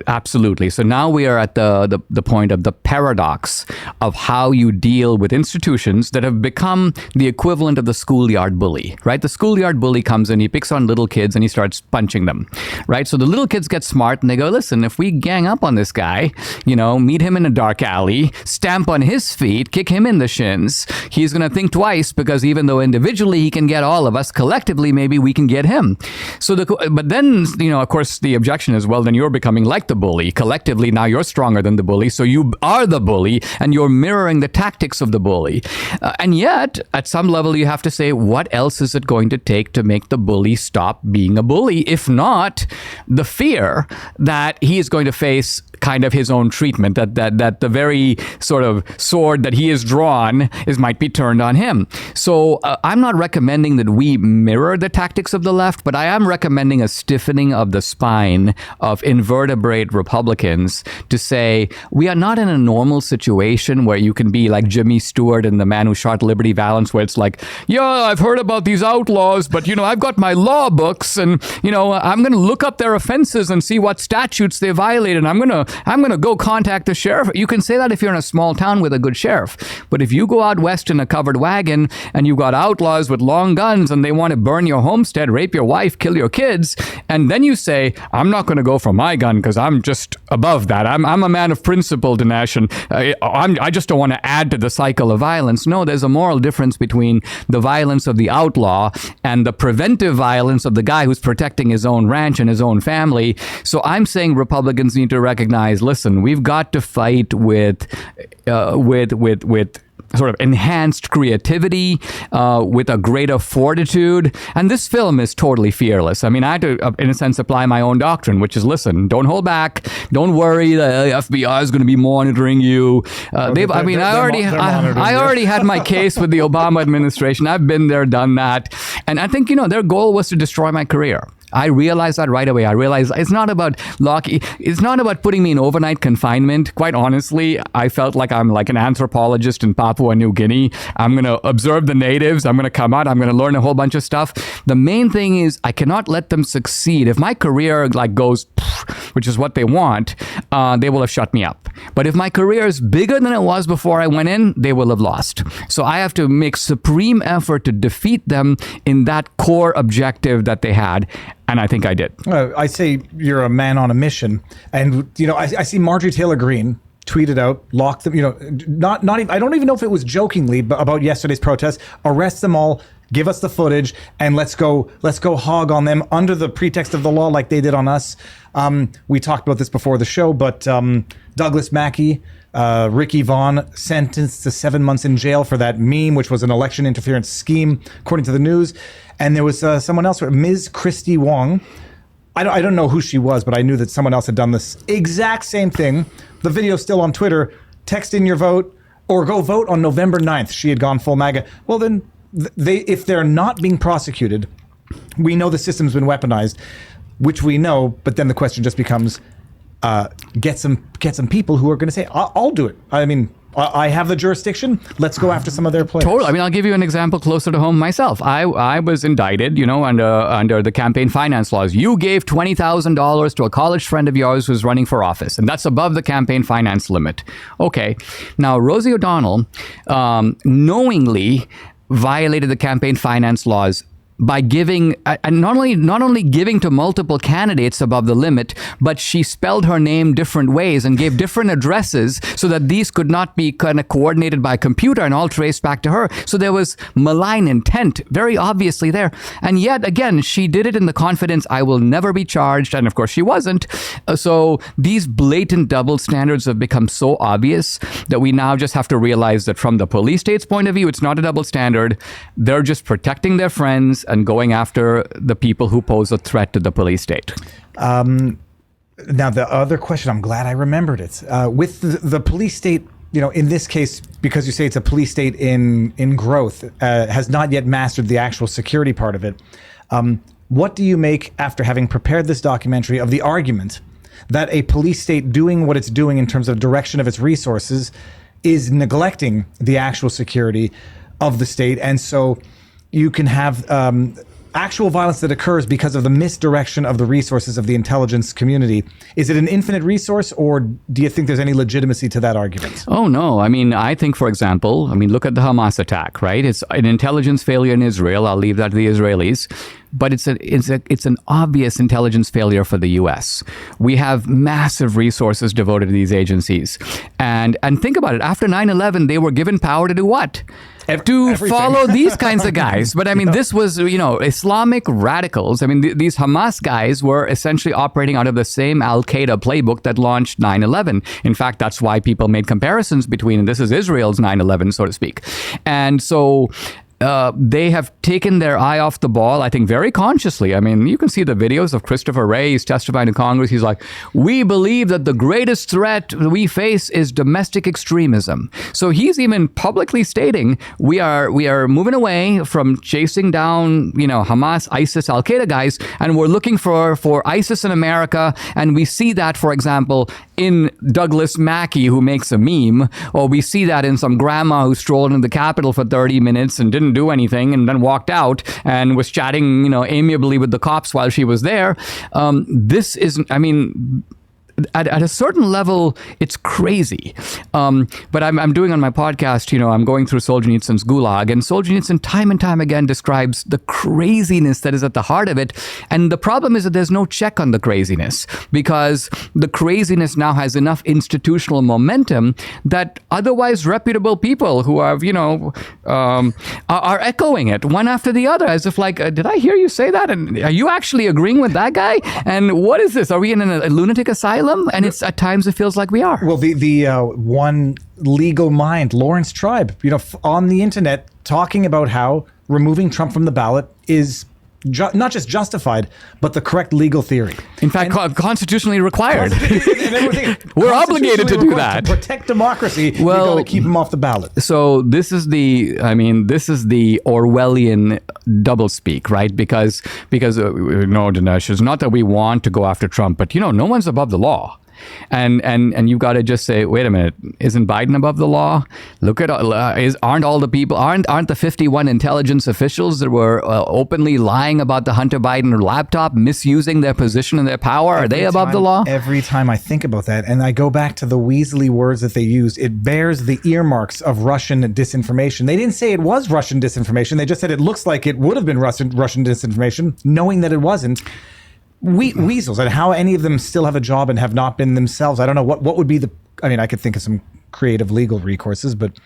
S2: absolutely. So now we are at the point of the paradox of how you deal with institutions that have become the equivalent of the schoolyard bully, right? The schoolyard bully comes in, he picks on little kids and he starts punching them, right? So the little kids get smart and they go, listen, if we gang up on this guy, meet him in a dark alley, stamp on his feet, kick him in the shins, he's going to think twice, because even though individually he can get all of us, collectively maybe we can get him. But then, of course, the objection is, well, then you're becoming like the bully. Collectively, now you're stronger than the bully, so you are the bully, and you're mirroring the tactics of the bully. And yet, at some level, you have to say, what else is it going to take to make the bully stop being a bully, if not the fear that he is going to face kind of his own treatment, that the very sort of sword that he has drawn might be turned on him. So I'm not recommending that we mirror the tactics of the left, but I am recommending a stiffening of the spine of invertebrate Republicans to say, we are not in a normal situation where you can be like Jimmy Stewart and the Man Who Shot Liberty Valance, where it's like, yeah, I've heard about these outlaws, but I've got my law books, and I'm going to look up their offenses and see what statutes they violated. I'm going to go contact the sheriff. You can say that if you're in a small town with a good sheriff. But if you go out west in a covered wagon and you've got outlaws with long guns and they want to burn your homestead, rape your wife, kill your kids, and then you say, I'm not going to go for my gun because I'm just above that. I'm a man of principle, Dinesh, and I just don't want to add to the cycle of violence. No, there's a moral difference between the violence of the outlaw and the preventive violence of the guy who's protecting his own ranch and his own family. So I'm saying Republicans need to recognize, listen, we've got to fight with sort of enhanced creativity, with a greater fortitude. And this film is totally fearless. I mean, I had to, in a sense, apply my own doctrine, which is, listen, don't hold back. Don't worry. The FBI is going to be monitoring you. I already had my case with the Obama administration. I've been there, done that. And I think, their goal was to destroy my career. I realized that right away. I realized it's not about it's not about putting me in overnight confinement. Quite honestly, I felt like I'm like an anthropologist in Papua New Guinea. I'm going to observe the natives. I'm going to come out. I'm going to learn a whole bunch of stuff. The main thing is I cannot let them succeed. If my career goes, which is what they want, they will have shut me up. But if my career is bigger than it was before I went in, they will have lost. So I have to make supreme effort to defeat them in that core objective that they had. And I think I did.
S1: I say you're a man on a mission. And, I see Marjorie Taylor Greene tweeted out, lock them, not even, I don't even know if it was jokingly but about yesterday's protest, arrest them all, give us the footage, and let's go hog on them under the pretext of the law like they did on us. We talked about this before the show, but Douglas Mackey, Ricky Vaughn sentenced to 7 months in jail for that meme, which was an election interference scheme, according to the news. And there was someone else, Ms. Christy Wong. I don't know who she was, but I knew that someone else had done this exact same thing. The video's still on Twitter. Text in your vote or go vote on November 9th. She had gone full MAGA. Well, then if they're not being prosecuted, we know the system's been weaponized, which we know. But then the question just becomes, get some people who are going to say, I'll do it. I mean, I have the jurisdiction. Let's go after some of their players.
S2: Totally. I mean, I'll give you an example closer to home myself. I was indicted, under the campaign finance laws. You gave $20,000 to a college friend of yours who's running for office, and that's above the campaign finance limit. Okay. Now, Rosie O'Donnell knowingly violated the campaign finance laws by giving, and not only giving to multiple candidates above the limit, but she spelled her name different ways and gave different addresses so that these could not be kind of coordinated by a computer and all traced back to her. So there was malign intent very obviously there. And yet again, she did it in the confidence, I will never be charged. And of course she wasn't. So these blatant double standards have become so obvious that we now just have to realize that from the police state's point of view, it's not a double standard. They're just protecting their friends and going after the people who pose a threat to the police state.
S1: Now, the other question, I'm glad I remembered it. With the police state, in this case, because you say it's a police state in growth, has not yet mastered the actual security part of it. What do you make, after having prepared this documentary, of the argument that a police state doing what it's doing in terms of direction of its resources is neglecting the actual security of the state? And so you can have actual violence that occurs because of the misdirection of the resources of the intelligence community. Is it an infinite resource, or do you think there's any legitimacy to that argument?
S2: Oh, no. I mean, I think, for example, look at the Hamas attack, right? It's an intelligence failure in Israel. I'll leave that to the Israelis. But it's an obvious intelligence failure for the U.S. We have massive resources devoted to these agencies. And think about it. After 9/11, they were given power to do what? To follow these kinds of guys. But I mean, this was, Islamic radicals. I mean, these Hamas guys were essentially operating out of the same Al-Qaeda playbook that launched 9/11. In fact, that's why people made comparisons between, this is Israel's 9/11, so to speak. And so they have taken their eye off the ball, I think, very consciously. I mean, you can see the videos of Christopher Wray. He's testifying to Congress. He's like, we believe that the greatest threat we face is domestic extremism. So he's even publicly stating we are moving away from chasing down, Hamas, ISIS, Al-Qaeda guys, and we're looking for ISIS in America. And we see that, for example, in Douglas Mackey, who makes a meme, or we see that in some grandma who strolled into the Capitol for 30 minutes and didn't do anything and then walked out and was chatting, amiably with the cops while she was there. This is, at a certain level, it's crazy. But I'm doing on my podcast, I'm going through Solzhenitsyn's Gulag, and Solzhenitsyn time and time again describes the craziness that is at the heart of it. And the problem is that there's no check on the craziness, because the craziness now has enough institutional momentum that otherwise reputable people who have, are echoing it one after the other, as if like, did I hear you say that? And are you actually agreeing with that guy? And what is this? Are we in a lunatic asylum? And it's at times it feels like we are.
S1: Well, the one legal mind, Lawrence Tribe, on the internet talking about how removing Trump from the ballot is not just justified, but the correct legal theory.
S2: In fact, constitutionally required. We're obligated to do that.
S1: To protect democracy, we've got to keep him off the ballot.
S2: So this is the Orwellian doublespeak, right? Because no, Dinesh, it's not that we want to go after Trump, but no one's above the law. And you've got to just say, wait a minute, isn't Biden above the law? Look at aren't all the people, aren't the 51 intelligence officials that were openly lying about the Hunter Biden laptop, misusing their position and their power? Are they above the law?
S1: Every time I think about that, and I go back to the Weasley words that they used, it bears the earmarks of Russian disinformation. They didn't say it was Russian disinformation. They just said it looks like it would have been Russian disinformation, knowing that it wasn't. weasels, and how any of them still have a job and have not been themselves. I don't know what would be the. I mean, I could think of some creative legal recourses, but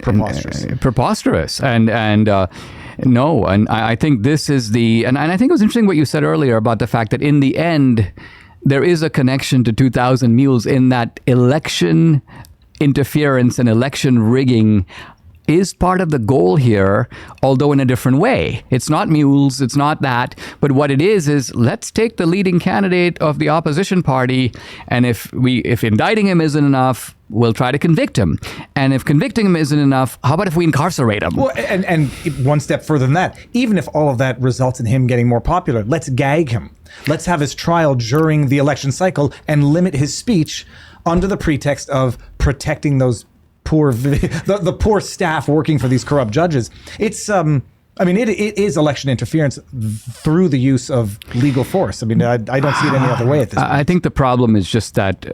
S1: preposterous.
S2: Preposterous, and no, and I think this is and I think it was interesting what you said earlier about the fact that in the end, there is a connection to 2,000 Mules in that election interference and election rigging is part of the goal here, although in a different way. It's not mules, it's not that, but what it is let's take the leading candidate of the opposition party, and if indicting him isn't enough, we'll try to convict him. And if convicting him isn't enough, how about if we incarcerate him?
S1: Well, and one step further than that, even if all of that results in him getting more popular, let's gag him. Let's have his trial during the election cycle and limit his speech under the pretext of protecting those the poor staff working for these corrupt judges. It's it is election interference through the use of legal force. I mean, I don't see it any other way at this point.
S2: I think the problem is just that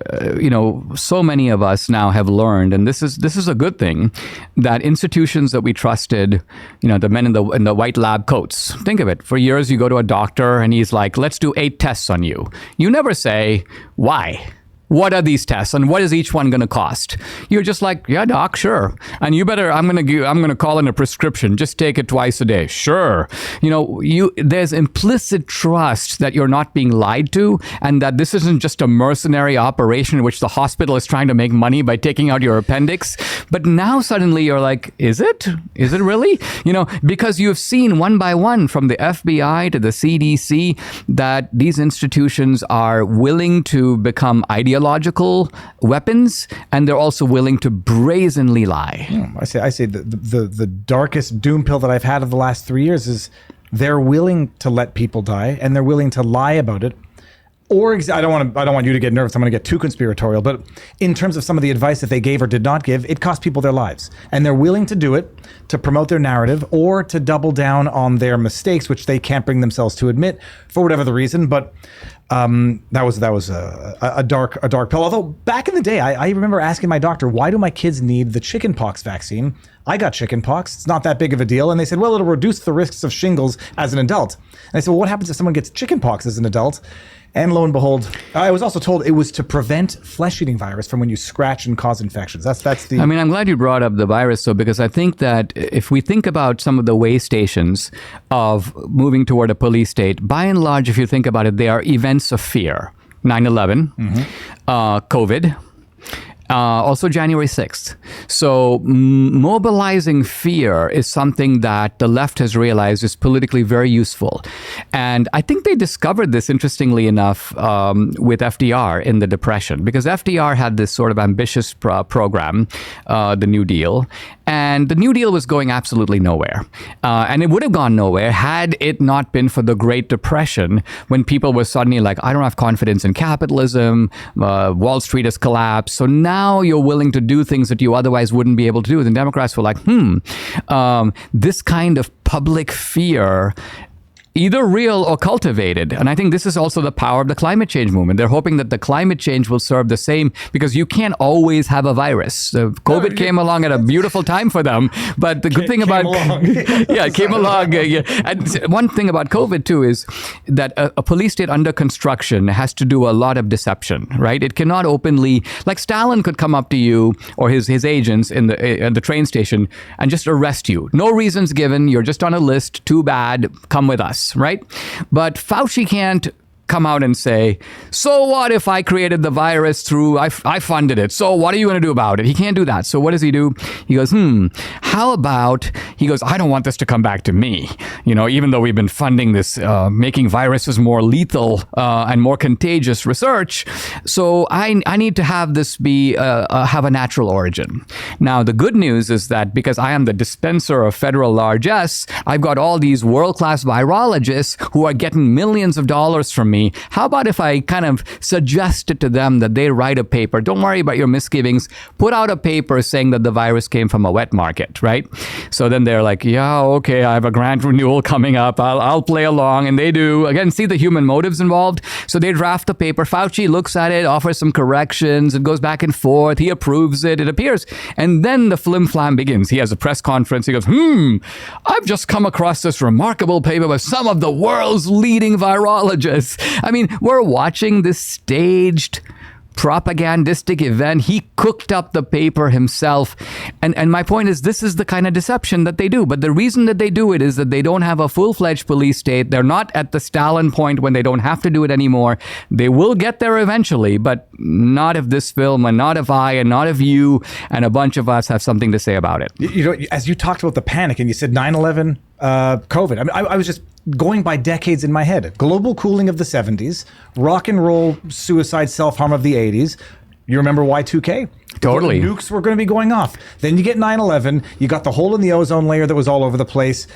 S2: so many of us now have learned, and this is a good thing, that institutions that we trusted, the men in the white lab coats. Think of it. For years, you go to a doctor and he's like, "Let's do 8 tests on you." You never say why. What are these tests and what is each one going to cost? You're just like, "Yeah, doc, sure. And I'm going to call in a prescription. Just take it twice a day." Sure. There's implicit trust that you're not being lied to and that this isn't just a mercenary operation in which the hospital is trying to make money by taking out your appendix. But now suddenly you're like, is it? Is it really? Because you've seen one by one from the FBI to the CDC that these institutions are willing to become ideological weapons, and they're also willing to brazenly lie.
S1: I say the darkest doom pill that I've had of the last 3 years is they're willing to let people die, and they're willing to lie about it. Or I don't want you to get nervous. I'm going to get too conspiratorial, but in terms of some of the advice that they gave or did not give, it cost people their lives, and they're willing to do it to promote their narrative or to double down on their mistakes, which they can't bring themselves to admit for whatever the reason. But that was a dark pill. Although back in the day, I remember asking my doctor, "Why do my kids need the chickenpox vaccine?" I got chickenpox. It's not that big of a deal. And they said, "Well, it'll reduce the risks of shingles as an adult." And I said, "Well, what happens if someone gets chickenpox as an adult?" And lo and behold, I was also told it was to prevent flesh-eating virus from when you scratch and cause infections. That's the.
S2: I mean, I'm glad you brought up the virus, though, because I think that if we think about some of the way stations of moving toward a police state, by and large, if you think about it, they are events of fear. 9/11, COVID. Also January 6th. So mobilizing fear is something that the left has realized is politically very useful. And I think they discovered this, interestingly enough, with FDR in the Depression, because FDR had this sort of ambitious program, the New Deal, and the New Deal was going absolutely nowhere. And it would have gone nowhere had it not been for the Great Depression, when people were suddenly like, "I don't have confidence in capitalism, Wall Street has collapsed, so now you're willing to do things that you otherwise wouldn't be able to do." And Democrats were like, this kind of public fear, either real or cultivated. And I think this is also the power of the climate change movement. They're hoping that the climate change will serve the same, because you can't always have a virus. COVID came along at a beautiful time for them. But the good thing about it came along. Yeah. And one thing about COVID too is that a police state under construction has to do a lot of deception, right? It cannot openly, like Stalin could come up to you or his agents at the train station and just arrest you. No reasons given. You're just on a list. Too bad. Come with us. Right? But Fauci can't come out and say, "So what if I created the virus through, I funded it. So what are you going to do about it?" He can't do that. So what does he do? He goes, how about, he goes, "I don't want this to come back to me. Even though we've been funding this, making viruses more lethal and more contagious research. So I need to have this be, have a natural origin." Now, the good news is that because I am the dispenser of federal largesse, I've got all these world-class virologists who are getting millions of dollars from me. How about if I kind of suggested to them that they write a paper? Don't worry about your misgivings. Put out a paper saying that the virus came from a wet market, right? So then they're like, yeah, okay, I have a grant renewal coming up. I'll play along. And they do, again, see the human motives involved. So they draft the paper. Fauci looks at it, offers some corrections. It goes back and forth. He approves it. It appears. And then the flim flam begins. He has a press conference. He goes, I've just come across this remarkable paper by some of the world's leading virologists. I mean, we're watching this staged propagandistic event. He cooked up the paper himself. And my point is, this is the kind of deception that they do. But the reason that they do it is that they don't have a full-fledged police state. They're not at the Stalin point when they don't have to do it anymore. They will get there eventually, but not if this film and not if I and not if you and a bunch of us have something to say about it.
S1: You know, as you talked about the panic and you said 9/11, COVID, I mean, I was just going by decades in my head. Global cooling of the 70s, rock and roll, suicide, self-harm of the 80s. You remember Y2K?
S2: Totally.
S1: Nukes were going to be going off. Then you get 9/11. You got the hole in the ozone layer that was all over the place.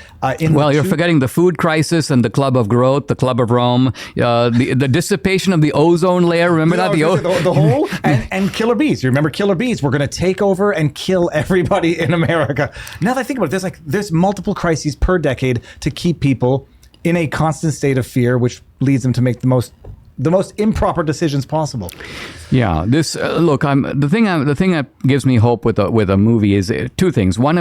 S2: You're forgetting the food crisis and the Club of Growth, the Club of Rome, the dissipation of the ozone layer. Remember that?
S1: The hole and killer bees. You remember killer bees? We're going to take over and kill everybody in America. Now that I think about it, there's multiple crises per decade to keep people in a constant state of fear, which leads them to make the most improper decisions possible.
S2: Yeah, this look. The thing that gives me hope with a movie is two things. One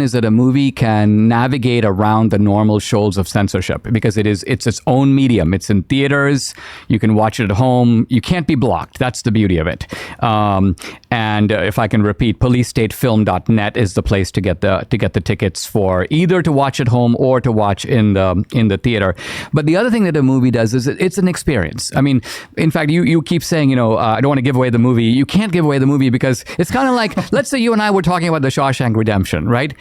S2: is that a movie can navigate around the normal shoals of censorship because it's its own medium. It's in theaters. You can watch it at home. You can't be blocked. That's the beauty of it. And if I can repeat, policestatefilm.net is the place to get the tickets for either to watch at home or to watch in the theater. But the other thing that a movie does is it's an experience. I mean, in fact, you keep saying, I don't want to give away the movie. You can't give away the movie because it's kind of like, let's say you and I were talking about The Shawshank Redemption, right?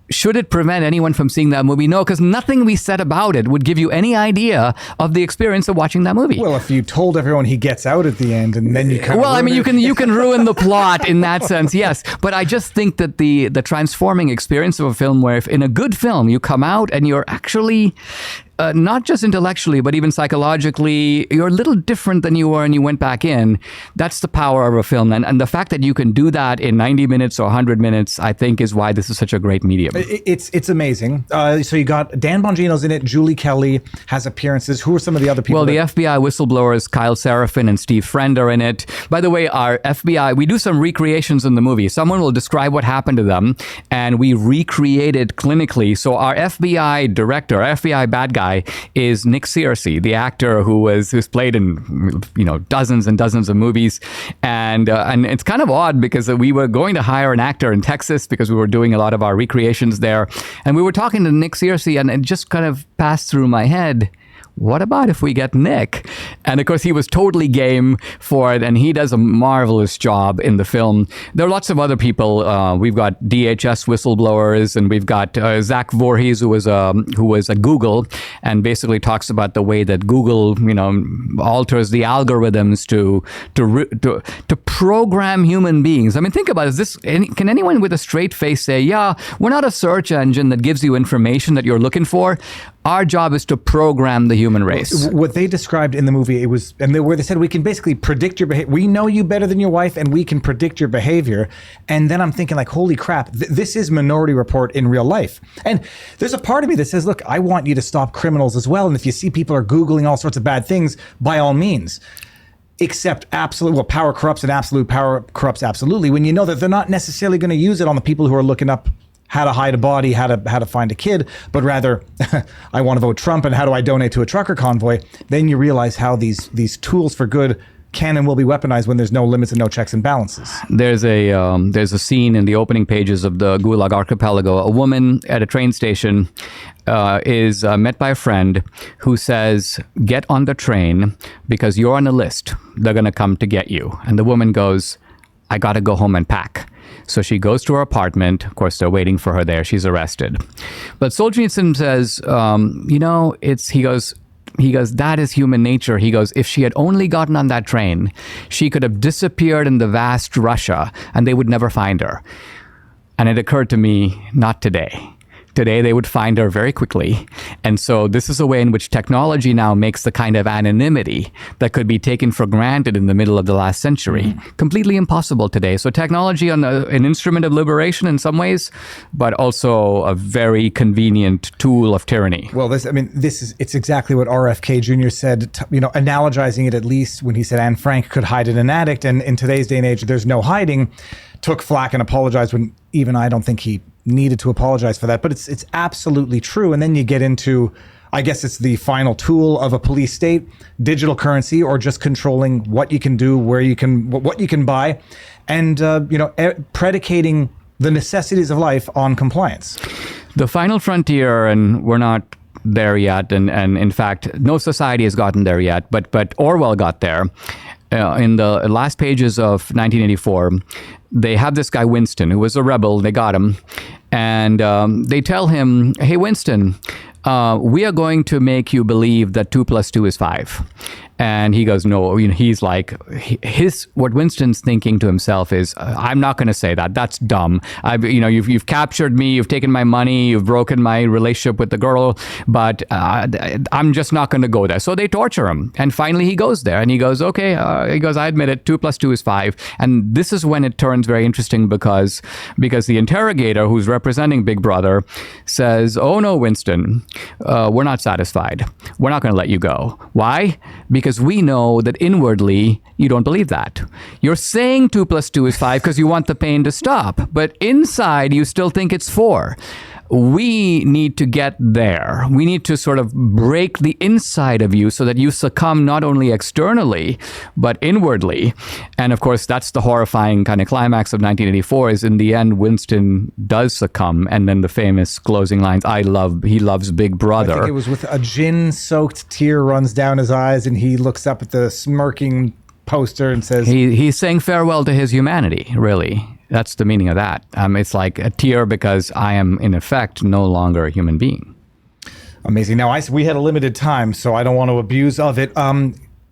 S2: Should it prevent anyone from seeing that movie? No, because nothing we said about it would give you any idea of the experience of watching that movie.
S1: Well, if you told everyone he gets out at the end and then you kind of
S2: you can ruin the plot in that sense, yes. But I just think that the transforming experience of a film where if in a good film you come out and you're actually not just intellectually, but even psychologically, you're a little different than you were and you went back in. That's the power of a film. And the fact that you can do that in 90 minutes or 100 minutes, I think is why this is such a great medium.
S1: It's amazing. So you got Dan Bongino's in it. Julie Kelly has appearances. Who are some of the other people?
S2: Well, the FBI whistleblowers, Kyle Seraphin and Steve Friend are in it. By the way, our FBI, we do some recreations in the movie. Someone will describe what happened to them, and we recreate it clinically. So our FBI director, our FBI bad guy, is Nick Searcy, the actor who's played in dozens and dozens of movies, and it's kind of odd because we were going to hire an actor in Texas because we were doing a lot of our recreations there, and we were talking to Nick Searcy, and it just kind of passed through my head, what about if we get Nick? And of course, he was totally game for it, and he does a marvelous job in the film. There are lots of other people. We've got DHS whistleblowers, and we've got Zach Voorhees, who was at Google, and basically talks about the way that Google, alters the algorithms to program human beings. I mean, think about it. Can anyone with a straight face say, yeah, we're not a search engine that gives you information that you're looking for? Our job is to program the human race.
S1: What they described in the movie, where they said we can basically predict your behavior. We know you better than your wife, and we can predict your behavior. And then I'm thinking, like, holy crap, this is Minority Report in real life. And there's a part of me that says, look, I want you to stop criminals as well. And if you see people are Googling all sorts of bad things, by all means. Except power corrupts and absolute power corrupts absolutely. When you know that they're not necessarily going to use it on the people who are looking up how to hide a body, how to find a kid, but rather, I want to vote Trump and how do I donate to a trucker convoy? Then you realize how these tools for good can and will be weaponized when there's no limits and no checks and balances.
S2: There's a scene in the opening pages of the Gulag Archipelago. A woman at a train station is met by a friend who says, get on the train because you're on a list. They're going to come to get you. And the woman goes, I got to go home and pack. So she goes to her apartment. Of course, they're waiting for her there. She's arrested. But Solzhenitsyn says, he goes, that is human nature. He goes, if she had only gotten on that train, she could have disappeared in the vast Russia and they would never find her. And it occurred to me, not today. Today, they would find her very quickly. And so this is a way in which technology now makes the kind of anonymity that could be taken for granted in the middle of the last century completely impossible today. So technology, an instrument of liberation in some ways, but also a very convenient tool of tyranny.
S1: Well, it's exactly what RFK Jr. said, analogizing it at least when he said Anne Frank could hide in an attic. And in today's day and age, there's no hiding. Took flack and apologized when even I don't think he needed to apologize for that. But it's absolutely true. And then you get into, I guess it's the final tool of a police state, digital currency, or just controlling what you can do, what you can buy, and predicating the necessities of life on compliance.
S2: The final frontier, and we're not there yet, and in fact, no society has gotten there yet, but Orwell got there. In the last pages of 1984, they have this guy, Winston, who was a rebel. They got him. And they tell him, hey, Winston, we are going to make you believe that 2 + 2 is 5. And he goes, no. He's like, what Winston's thinking to himself is, I'm not going to say that. That's dumb. You've captured me. You've taken my money. You've broken my relationship with the girl. But I'm just not going to go there. So they torture him. And finally he goes there. And he goes, okay. I admit it. 2 + 2 is 5. And this is when it turns very interesting because the interrogator who's representing Big Brother says, oh, no, Winston, we're not satisfied. We're not going to let you go. Why? Because we know that inwardly you don't believe that. You're saying 2 + 2 is 5 because you want the pain to stop, but inside you still think it's 4. We need to get there. We need to sort of break the inside of you so that you succumb not only externally, but inwardly. And of course, that's the horrifying kind of climax of 1984 is in the end, Winston does succumb. And then the famous closing lines, he loves Big Brother.
S1: I think it was with a gin-soaked tear runs down his eyes and he looks up at the smirking poster and says...
S2: He's saying farewell to his humanity, really. That's the meaning of that. It's like a tear because I am, in effect, no longer a human being.
S1: Amazing. Now, we had a limited time, so I don't want to abuse of it.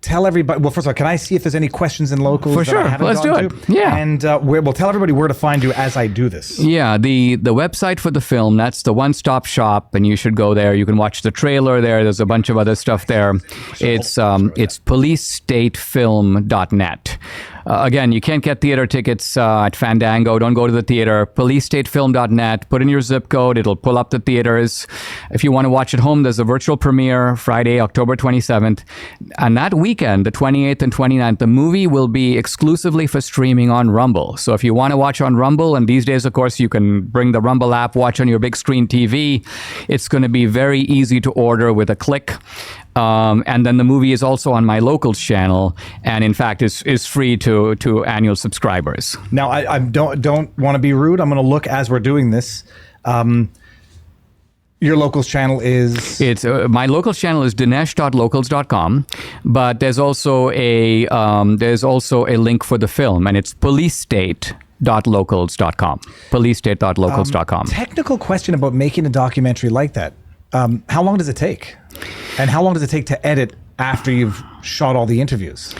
S1: Tell everybody, well, first of all, can I see if there's any questions in locals?
S2: For sure. Let's do it. Yeah.
S1: And we'll tell everybody where to find you as I do this.
S2: Yeah. The website for the film, that's the one-stop shop, and you should go there. You can watch the trailer there. There's a bunch of other stuff there. It's policestatefilm.net. Again, you can't get theater tickets at Fandango. Don't go to the theater. policestatefilm.net. Put in your zip code. It'll pull up the theaters. If you want to watch at home, there's a virtual premiere Friday, October 27th. And that weekend, the 28th and 29th, the movie will be exclusively for streaming on Rumble. So if you want to watch on Rumble, and these days, of course, you can bring the Rumble app, watch on your big screen TV. It's going to be very easy to order with a click. And then the movie is also on my locals channel, and in fact is free to annual subscribers.
S1: Now, I don't want to be rude. I'm going to look as we're doing this. Your locals channel is?
S2: My locals channel is dinesh.locals.com, but there's also a link for the film, and it's policestate.locals.com. Policestate.locals.com.
S1: Technical question about making a documentary like that. How long does it take? And how long does it take to edit after you've shot all the interviews?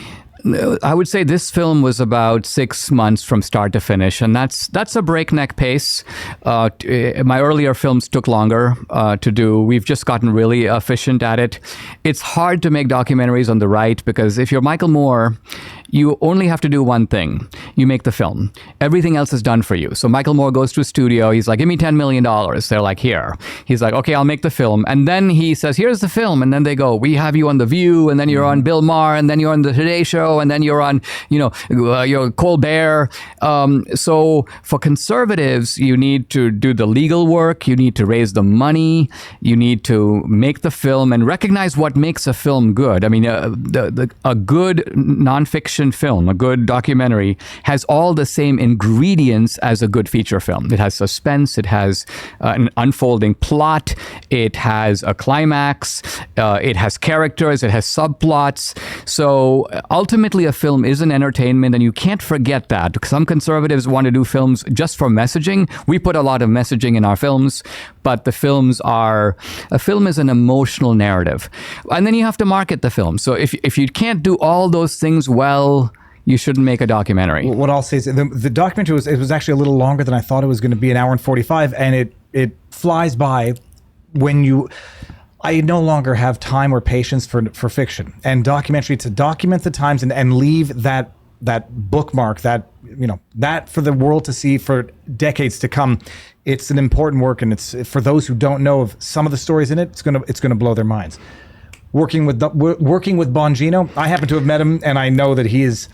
S2: I would say this film was about 6 months from start to finish, and that's a breakneck pace. My earlier films took longer to do. We've just gotten really efficient at it. It's hard to make documentaries on the right because if you're Michael Moore, you only have to do one thing. You make the film. Everything else is done for you. So Michael Moore goes to a studio. He's like, give me $10 million. They're like, here. He's like, okay, I'll make the film. And then he says, here's the film. And then they go, we have you on The View. And then you're on Bill Maher. And then you're on The Today Show. And then you're on, you're Colbert. So for conservatives, you need to do the legal work. You need to raise the money. You need to make the film and recognize what makes a film good. I mean, a good nonfiction film, a good documentary, has all the same ingredients as a good feature film. It has suspense, it has an unfolding plot, it has a climax, it has characters, it has subplots. So ultimately a film is an entertainment, and you can't forget that. Some conservatives want to do films just for messaging. We put a lot of messaging in our films, but a film is an emotional narrative. And then you have to market the film. So if you can't do all those things well, you shouldn't make a documentary.
S1: What I'll say is the documentary was actually a little longer than I thought it was going to be, an hour and 45, and it flies by when you. I no longer have time or patience for fiction and documentary to document the times and leave that bookmark, that for the world to see for decades to come. It's an important work, and it's for those who don't know of some of the stories in it. It's gonna blow their minds. Working with Bongino, I happen to have met him, and I know that he is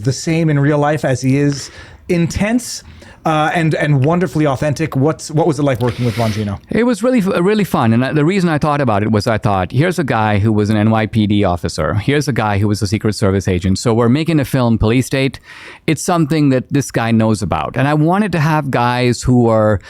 S1: the same in real life as he is intense. And wonderfully authentic. What was it like working with Bongino?
S2: It was really fun. And the reason I thought about it was I thought, here's a guy who was an NYPD officer. Here's a guy who was a Secret Service agent. So we're making a film, Police State. It's something that this guy knows about. And I wanted to have guys who are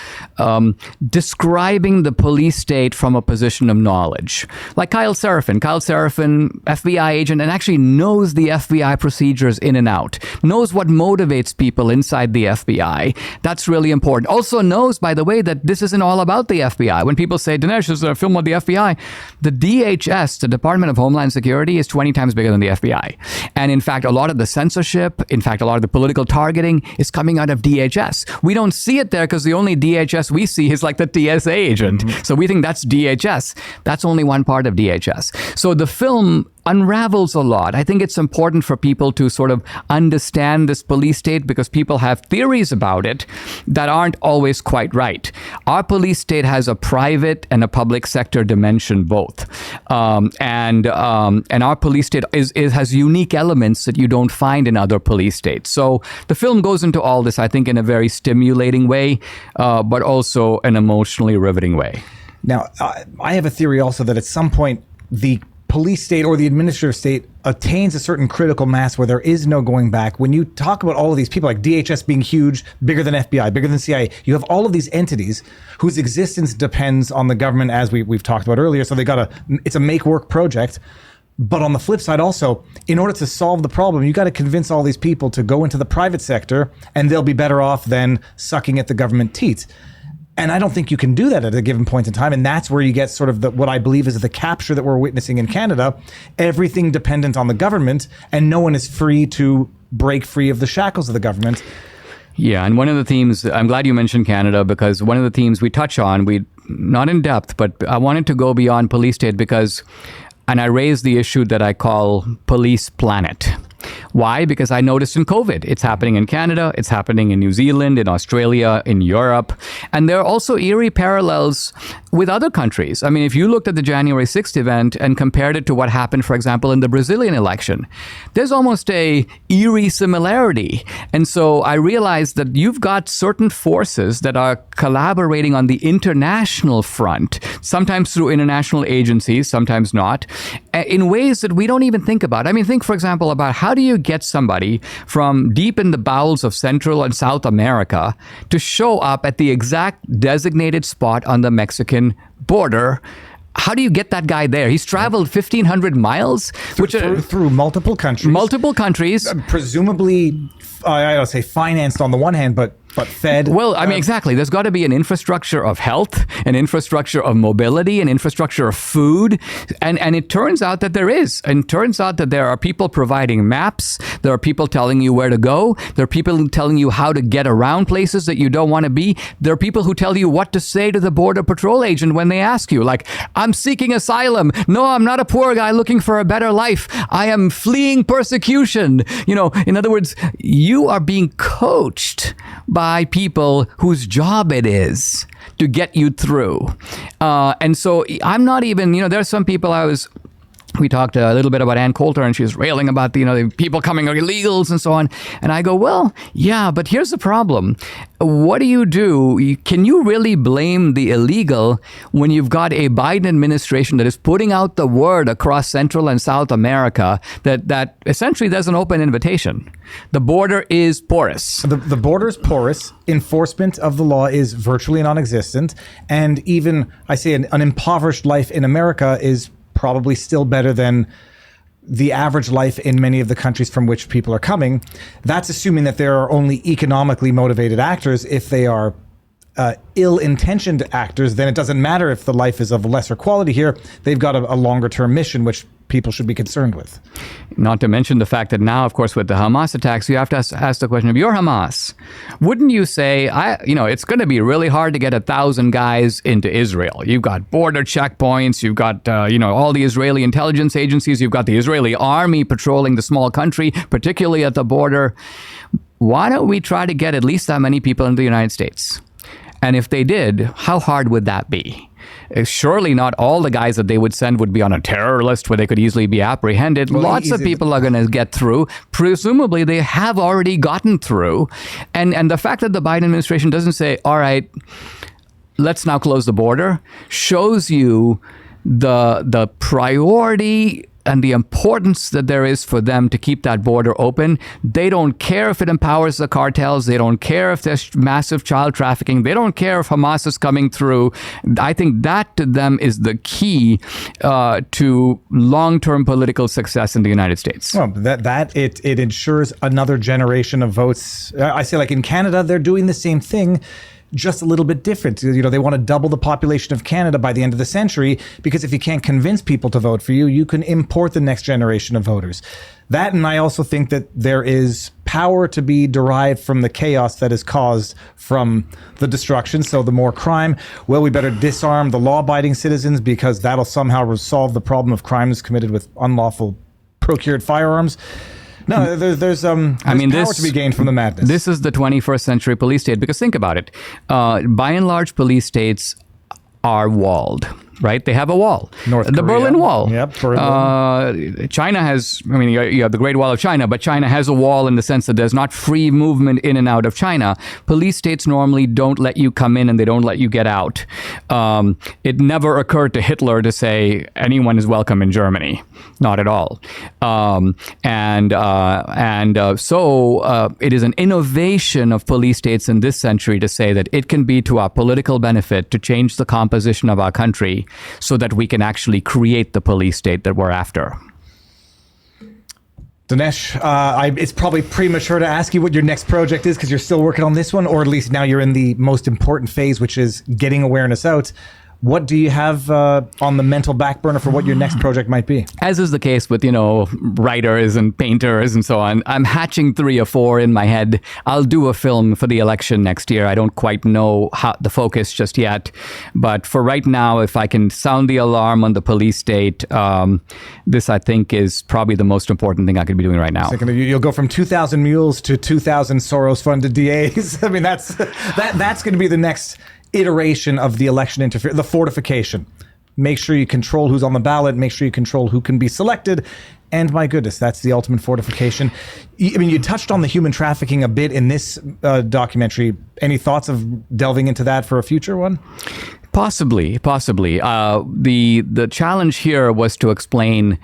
S2: describing the police state from a position of knowledge. Like Kyle Seraphin. Kyle Seraphin, FBI agent, and actually knows the FBI procedures in and out. Knows what motivates people inside the FBI. That's really important. Also knows, by the way, that this isn't all about the FBI. When people say, Dinesh, this is a film of the FBI, the DHS, the Department of Homeland Security, is 20 times bigger than the FBI. And in fact, a lot of the censorship, in fact, a lot of the political targeting is coming out of DHS. We don't see it there because the only DHS we see is like the TSA agent. Mm-hmm. So we think that's DHS. That's only one part of DHS. So the film unravels a lot. I think it's important for people to sort of understand this police state because people have theories about it that aren't always quite right. Our police state has a private and a public sector dimension both. And our police state has unique elements that you don't find in other police states. So the film goes into all this, I think, in a very stimulating way, but also an emotionally riveting way.
S1: Now, I have a theory also that at some point, the police state or the administrative state attains a certain critical mass where there is no going back. When you talk about all of these people, like DHS being huge, bigger than FBI, bigger than CIA, you have all of these entities whose existence depends on the government, as we've talked about earlier. So it's a make work project. But on the flip side also, in order to solve the problem, you got to convince all these people to go into the private sector, and they'll be better off than sucking at the government teats. And I don't think you can do that at a given point in time. And that's where you get sort of what I believe is the capture that we're witnessing in Canada. Everything dependent on the government, and no one is free to break free of the shackles of the government.
S2: Yeah, and one of the themes, I'm glad you mentioned Canada, because one of the themes we touch on, not in depth, but I wanted to go beyond police state and I raised the issue that I call police planet. Why? Because I noticed in COVID, it's happening in Canada, it's happening in New Zealand, in Australia, in Europe. And there are also eerie parallels with other countries. I mean, if you looked at the January 6th event and compared it to what happened, for example, in the Brazilian election, there's almost a eerie similarity. And so I realized that you've got certain forces that are collaborating on the international front, sometimes through international agencies, sometimes not, in ways that we don't even think about. I mean, think, for example, about how do you get somebody from deep in the bowels of Central and South America to show up at the exact designated spot on the Mexican border? How do you get that guy there? He's traveled 1,500 miles,
S1: through multiple countries.
S2: Multiple countries.
S1: Presumably, I would say financed on the one hand, but fed.
S2: Well, I mean, exactly. There's got to be an infrastructure of health, an infrastructure of mobility, an infrastructure of food. And it turns out that there is. And it turns out that there are people providing maps. There are people telling you where to go. There are people telling you how to get around places that you don't want to be. There are people who tell you what to say to the Border Patrol agent when they ask you, like, I'm seeking asylum. No, I'm not a poor guy looking for a better life. I am fleeing persecution. In other words, you are being coached by people whose job it is to get you through. And so I'm not even, there are some people we talked a little bit about Ann Coulter, and she was railing about the people coming are illegals and so on. And I go, well, yeah, but here's the problem. What do you do? Can you really blame the illegal when you've got a Biden administration that is putting out the word across Central and South America that essentially there's an open invitation? The border is porous.
S1: The border is porous. Enforcement of the law is virtually non-existent. And even, I say, an impoverished life in America is probably still better than the average life in many of the countries from which people are coming. That's assuming that there are only economically motivated actors. If they are ill-intentioned actors, then it doesn't matter if the life is of lesser quality here. They've got a longer-term mission, which people should be concerned with.
S2: Not to mention the fact that now, of course, with the Hamas attacks, you have to ask the question, if you're Hamas, wouldn't you say, it's going to be really hard to get 1,000 guys into Israel. You've got border checkpoints, you've got, all the Israeli intelligence agencies, you've got the Israeli army patrolling the small country, particularly at the border. Why don't we try to get at least that many people into the United States? And if they did, how hard would that be? Surely not all the guys that they would send would be on a terror list where they could easily be apprehended.
S1: Well,
S2: lots of people are going to get through. Presumably, they have already gotten through. And the fact that the Biden administration doesn't say, all right, let's now close the border, shows you the priority and the importance that there is for them to keep that border open. They don't care if it empowers the cartels. They don't care if there's massive child trafficking. They don't care if Hamas is coming through. I think that to them is the key to long-term political success in the United States.
S1: Well, it ensures another generation of votes. I say, like in Canada, they're doing the same thing, just a little bit different. They want to double the population of Canada by the end of the century, because if you can't convince people to vote for you, you can import the next generation of voters. That, and I also think that there is power to be derived from the chaos that is caused from the destruction. So the more crime, well, we better disarm the law-abiding citizens, because that'll somehow solve the problem of crimes committed with unlawful procured firearms. No, there's power to be gained from the madness.
S2: This is the 21st century police state, because think about it. By and large, police states are walled. Right? They have a wall. The Berlin Wall.
S1: Yep, Berlin.
S2: China has, you have the Great Wall of China, but China has a wall in the sense that there's not free movement in and out of China. Police states normally don't let you come in and they don't let you get out. It never occurred to Hitler to say anyone is welcome in Germany. Not at all. So it is an innovation of police states in this century to say that it can be to our political benefit to change the composition of our country so that we can actually create the police state that we're after.
S1: Dinesh, it's probably premature to ask you what your next project is, because you're still working on this one, or at least now you're in the most important phase, which is getting awareness out. What do you have on the mental back burner for what your next project might be?
S2: As is the case with, writers and painters and so on, I'm hatching 3 or 4 in my head. I'll do a film for the election next year. I don't quite know how the focus just yet. But for right now, if I can sound the alarm on the police state, this, I think, is probably the most important thing I could be doing right now.
S1: You'll go from 2,000 mules to 2,000 Soros-funded DAs. That's going to be the next iteration of the election interference, the fortification. Make sure you control who's on the ballot, make sure you control who can be selected, and my goodness, that's the ultimate fortification. You touched on the human trafficking a bit in this documentary. Any thoughts of delving into that for a future one?
S2: Possibly. The challenge here was to explain,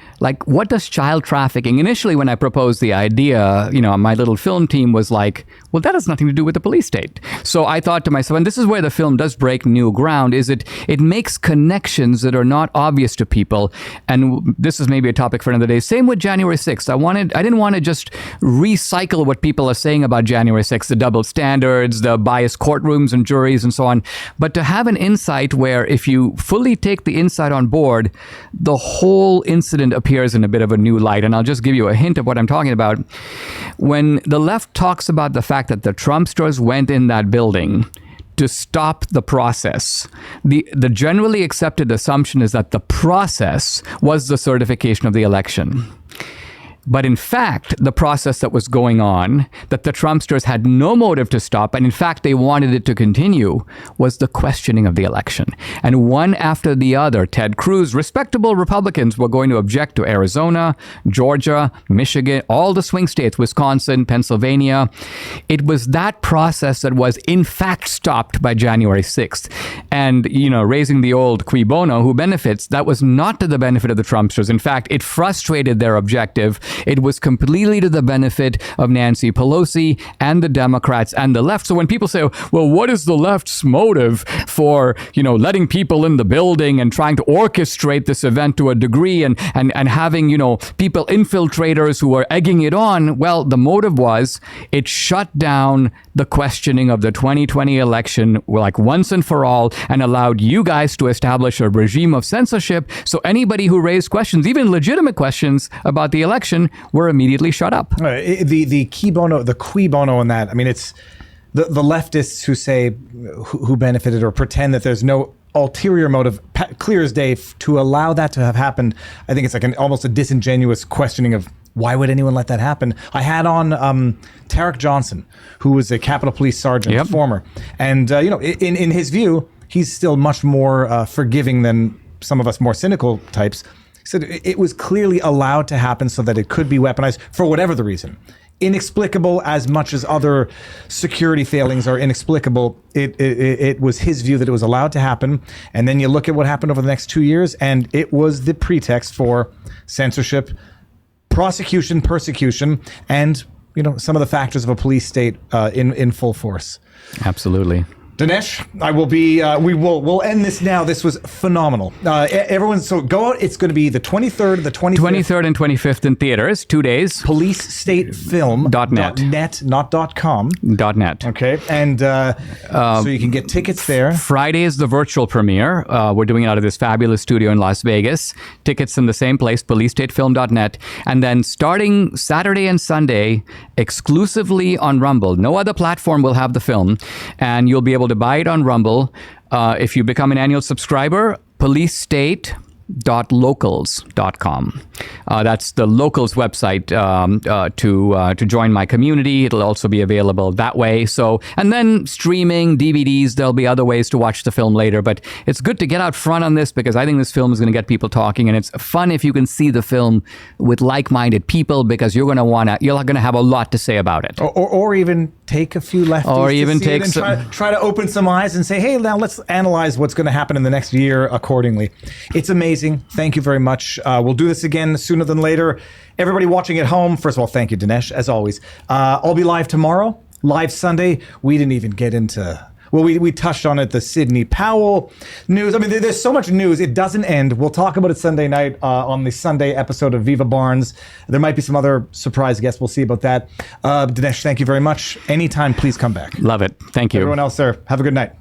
S2: what does child trafficking? Initially, when I proposed the idea, my little film team was like, well, that has nothing to do with the police state. So I thought to myself, and this is where the film does break new ground, is it makes connections that are not obvious to people. And this is maybe a topic for another day. Same with January 6th. I didn't want to just recycle what people are saying about January 6th, the double standards, the biased courtrooms and juries and so on, but to have an insight where if you fully take the insight on board, the whole incident appears in a bit of a new light. And I'll just give you a hint of what I'm talking about. When the left talks about the fact that the Trumpsters went in that building to stop the process, the generally accepted assumption is that the process was the certification of the election. But in fact, the process that was going on, that the Trumpsters had no motive to stop, and in fact they wanted it to continue, was the questioning of the election. And one after the other, Ted Cruz, respectable Republicans were going to object to Arizona, Georgia, Michigan, all the swing states, Wisconsin, Pennsylvania. It was that process that was in fact stopped by January 6th. And, raising the old cui bono, who benefits, that was not to the benefit of the Trumpsters. In fact, it frustrated their objective It was completely to the benefit of Nancy Pelosi and the Democrats and the left. So when people say, well, what is the left's motive for, letting people in the building and trying to orchestrate this event to a degree and having, people infiltrators who are egging it on? Well, the motive was it shut down the questioning of the 2020 election like once and for all and allowed you guys to establish a regime of censorship. So anybody who raised questions, even legitimate questions about the election, were immediately shut up.
S1: The cui bono in that, I mean, it's the leftists who say who benefited or pretend that there's no ulterior motive, clear as day, to allow that to have happened. I think it's like almost a disingenuous questioning of why would anyone let that happen? I had on Tarek Johnson, who was a Capitol Police sergeant, former. And, in his view, he's still much more forgiving than some of us more cynical types. He said it was clearly allowed to happen so that it could be weaponized for whatever the reason. Inexplicable as much as other security failings are inexplicable. It was his view that it was allowed to happen. And then you look at what happened over the next 2 years, and it was the pretext for censorship, prosecution, persecution, and some of the factors of a police state in full force.
S2: Absolutely.
S1: Dinesh, we'll end this now. This was phenomenal. Everyone, so go out. It's going to be the 23rd, the 25th.
S2: 23rd and 25th in theaters, 2 days.
S1: PoliceStateFilm.net. .net, not .com.
S2: .net.
S1: Okay, and so you can get tickets there.
S2: Friday is the virtual premiere. We're doing it out of this fabulous studio in Las Vegas. Tickets in the same place, PoliceStateFilm.net. And then starting Saturday and Sunday, exclusively on Rumble. No other platform will have the film, and you'll be able to buy it on Rumble. If you become an annual subscriber, policestate.locals.com. That's the Locals website to join my community. It'll also be available that way. So, and then streaming, DVDs, there'll be other ways to watch the film later. But it's good to get out front on this because I think this film is going to get people talking, and it's fun if you can see the film with like-minded people because you're going to have a lot to say about it.
S1: Or even take a few lefties
S2: or even
S1: to see it and try to open some eyes and say, hey, now let's analyze what's going to happen in the next year accordingly. It's amazing. Thank you very much. We'll do this again sooner than later. Everybody watching at home, first of all, thank you, Dinesh, as always. I'll be live tomorrow, live Sunday. We didn't even get into... Well, we touched on it, the Sidney Powell news. I mean, there's so much news. It doesn't end. We'll talk about it Sunday night on the Sunday episode of Viva Barnes. There might be some other surprise guests. We'll see about that. Dinesh, thank you very much. Anytime, please come back.
S2: Love it. Thank you.
S1: Everyone else there, have a good night.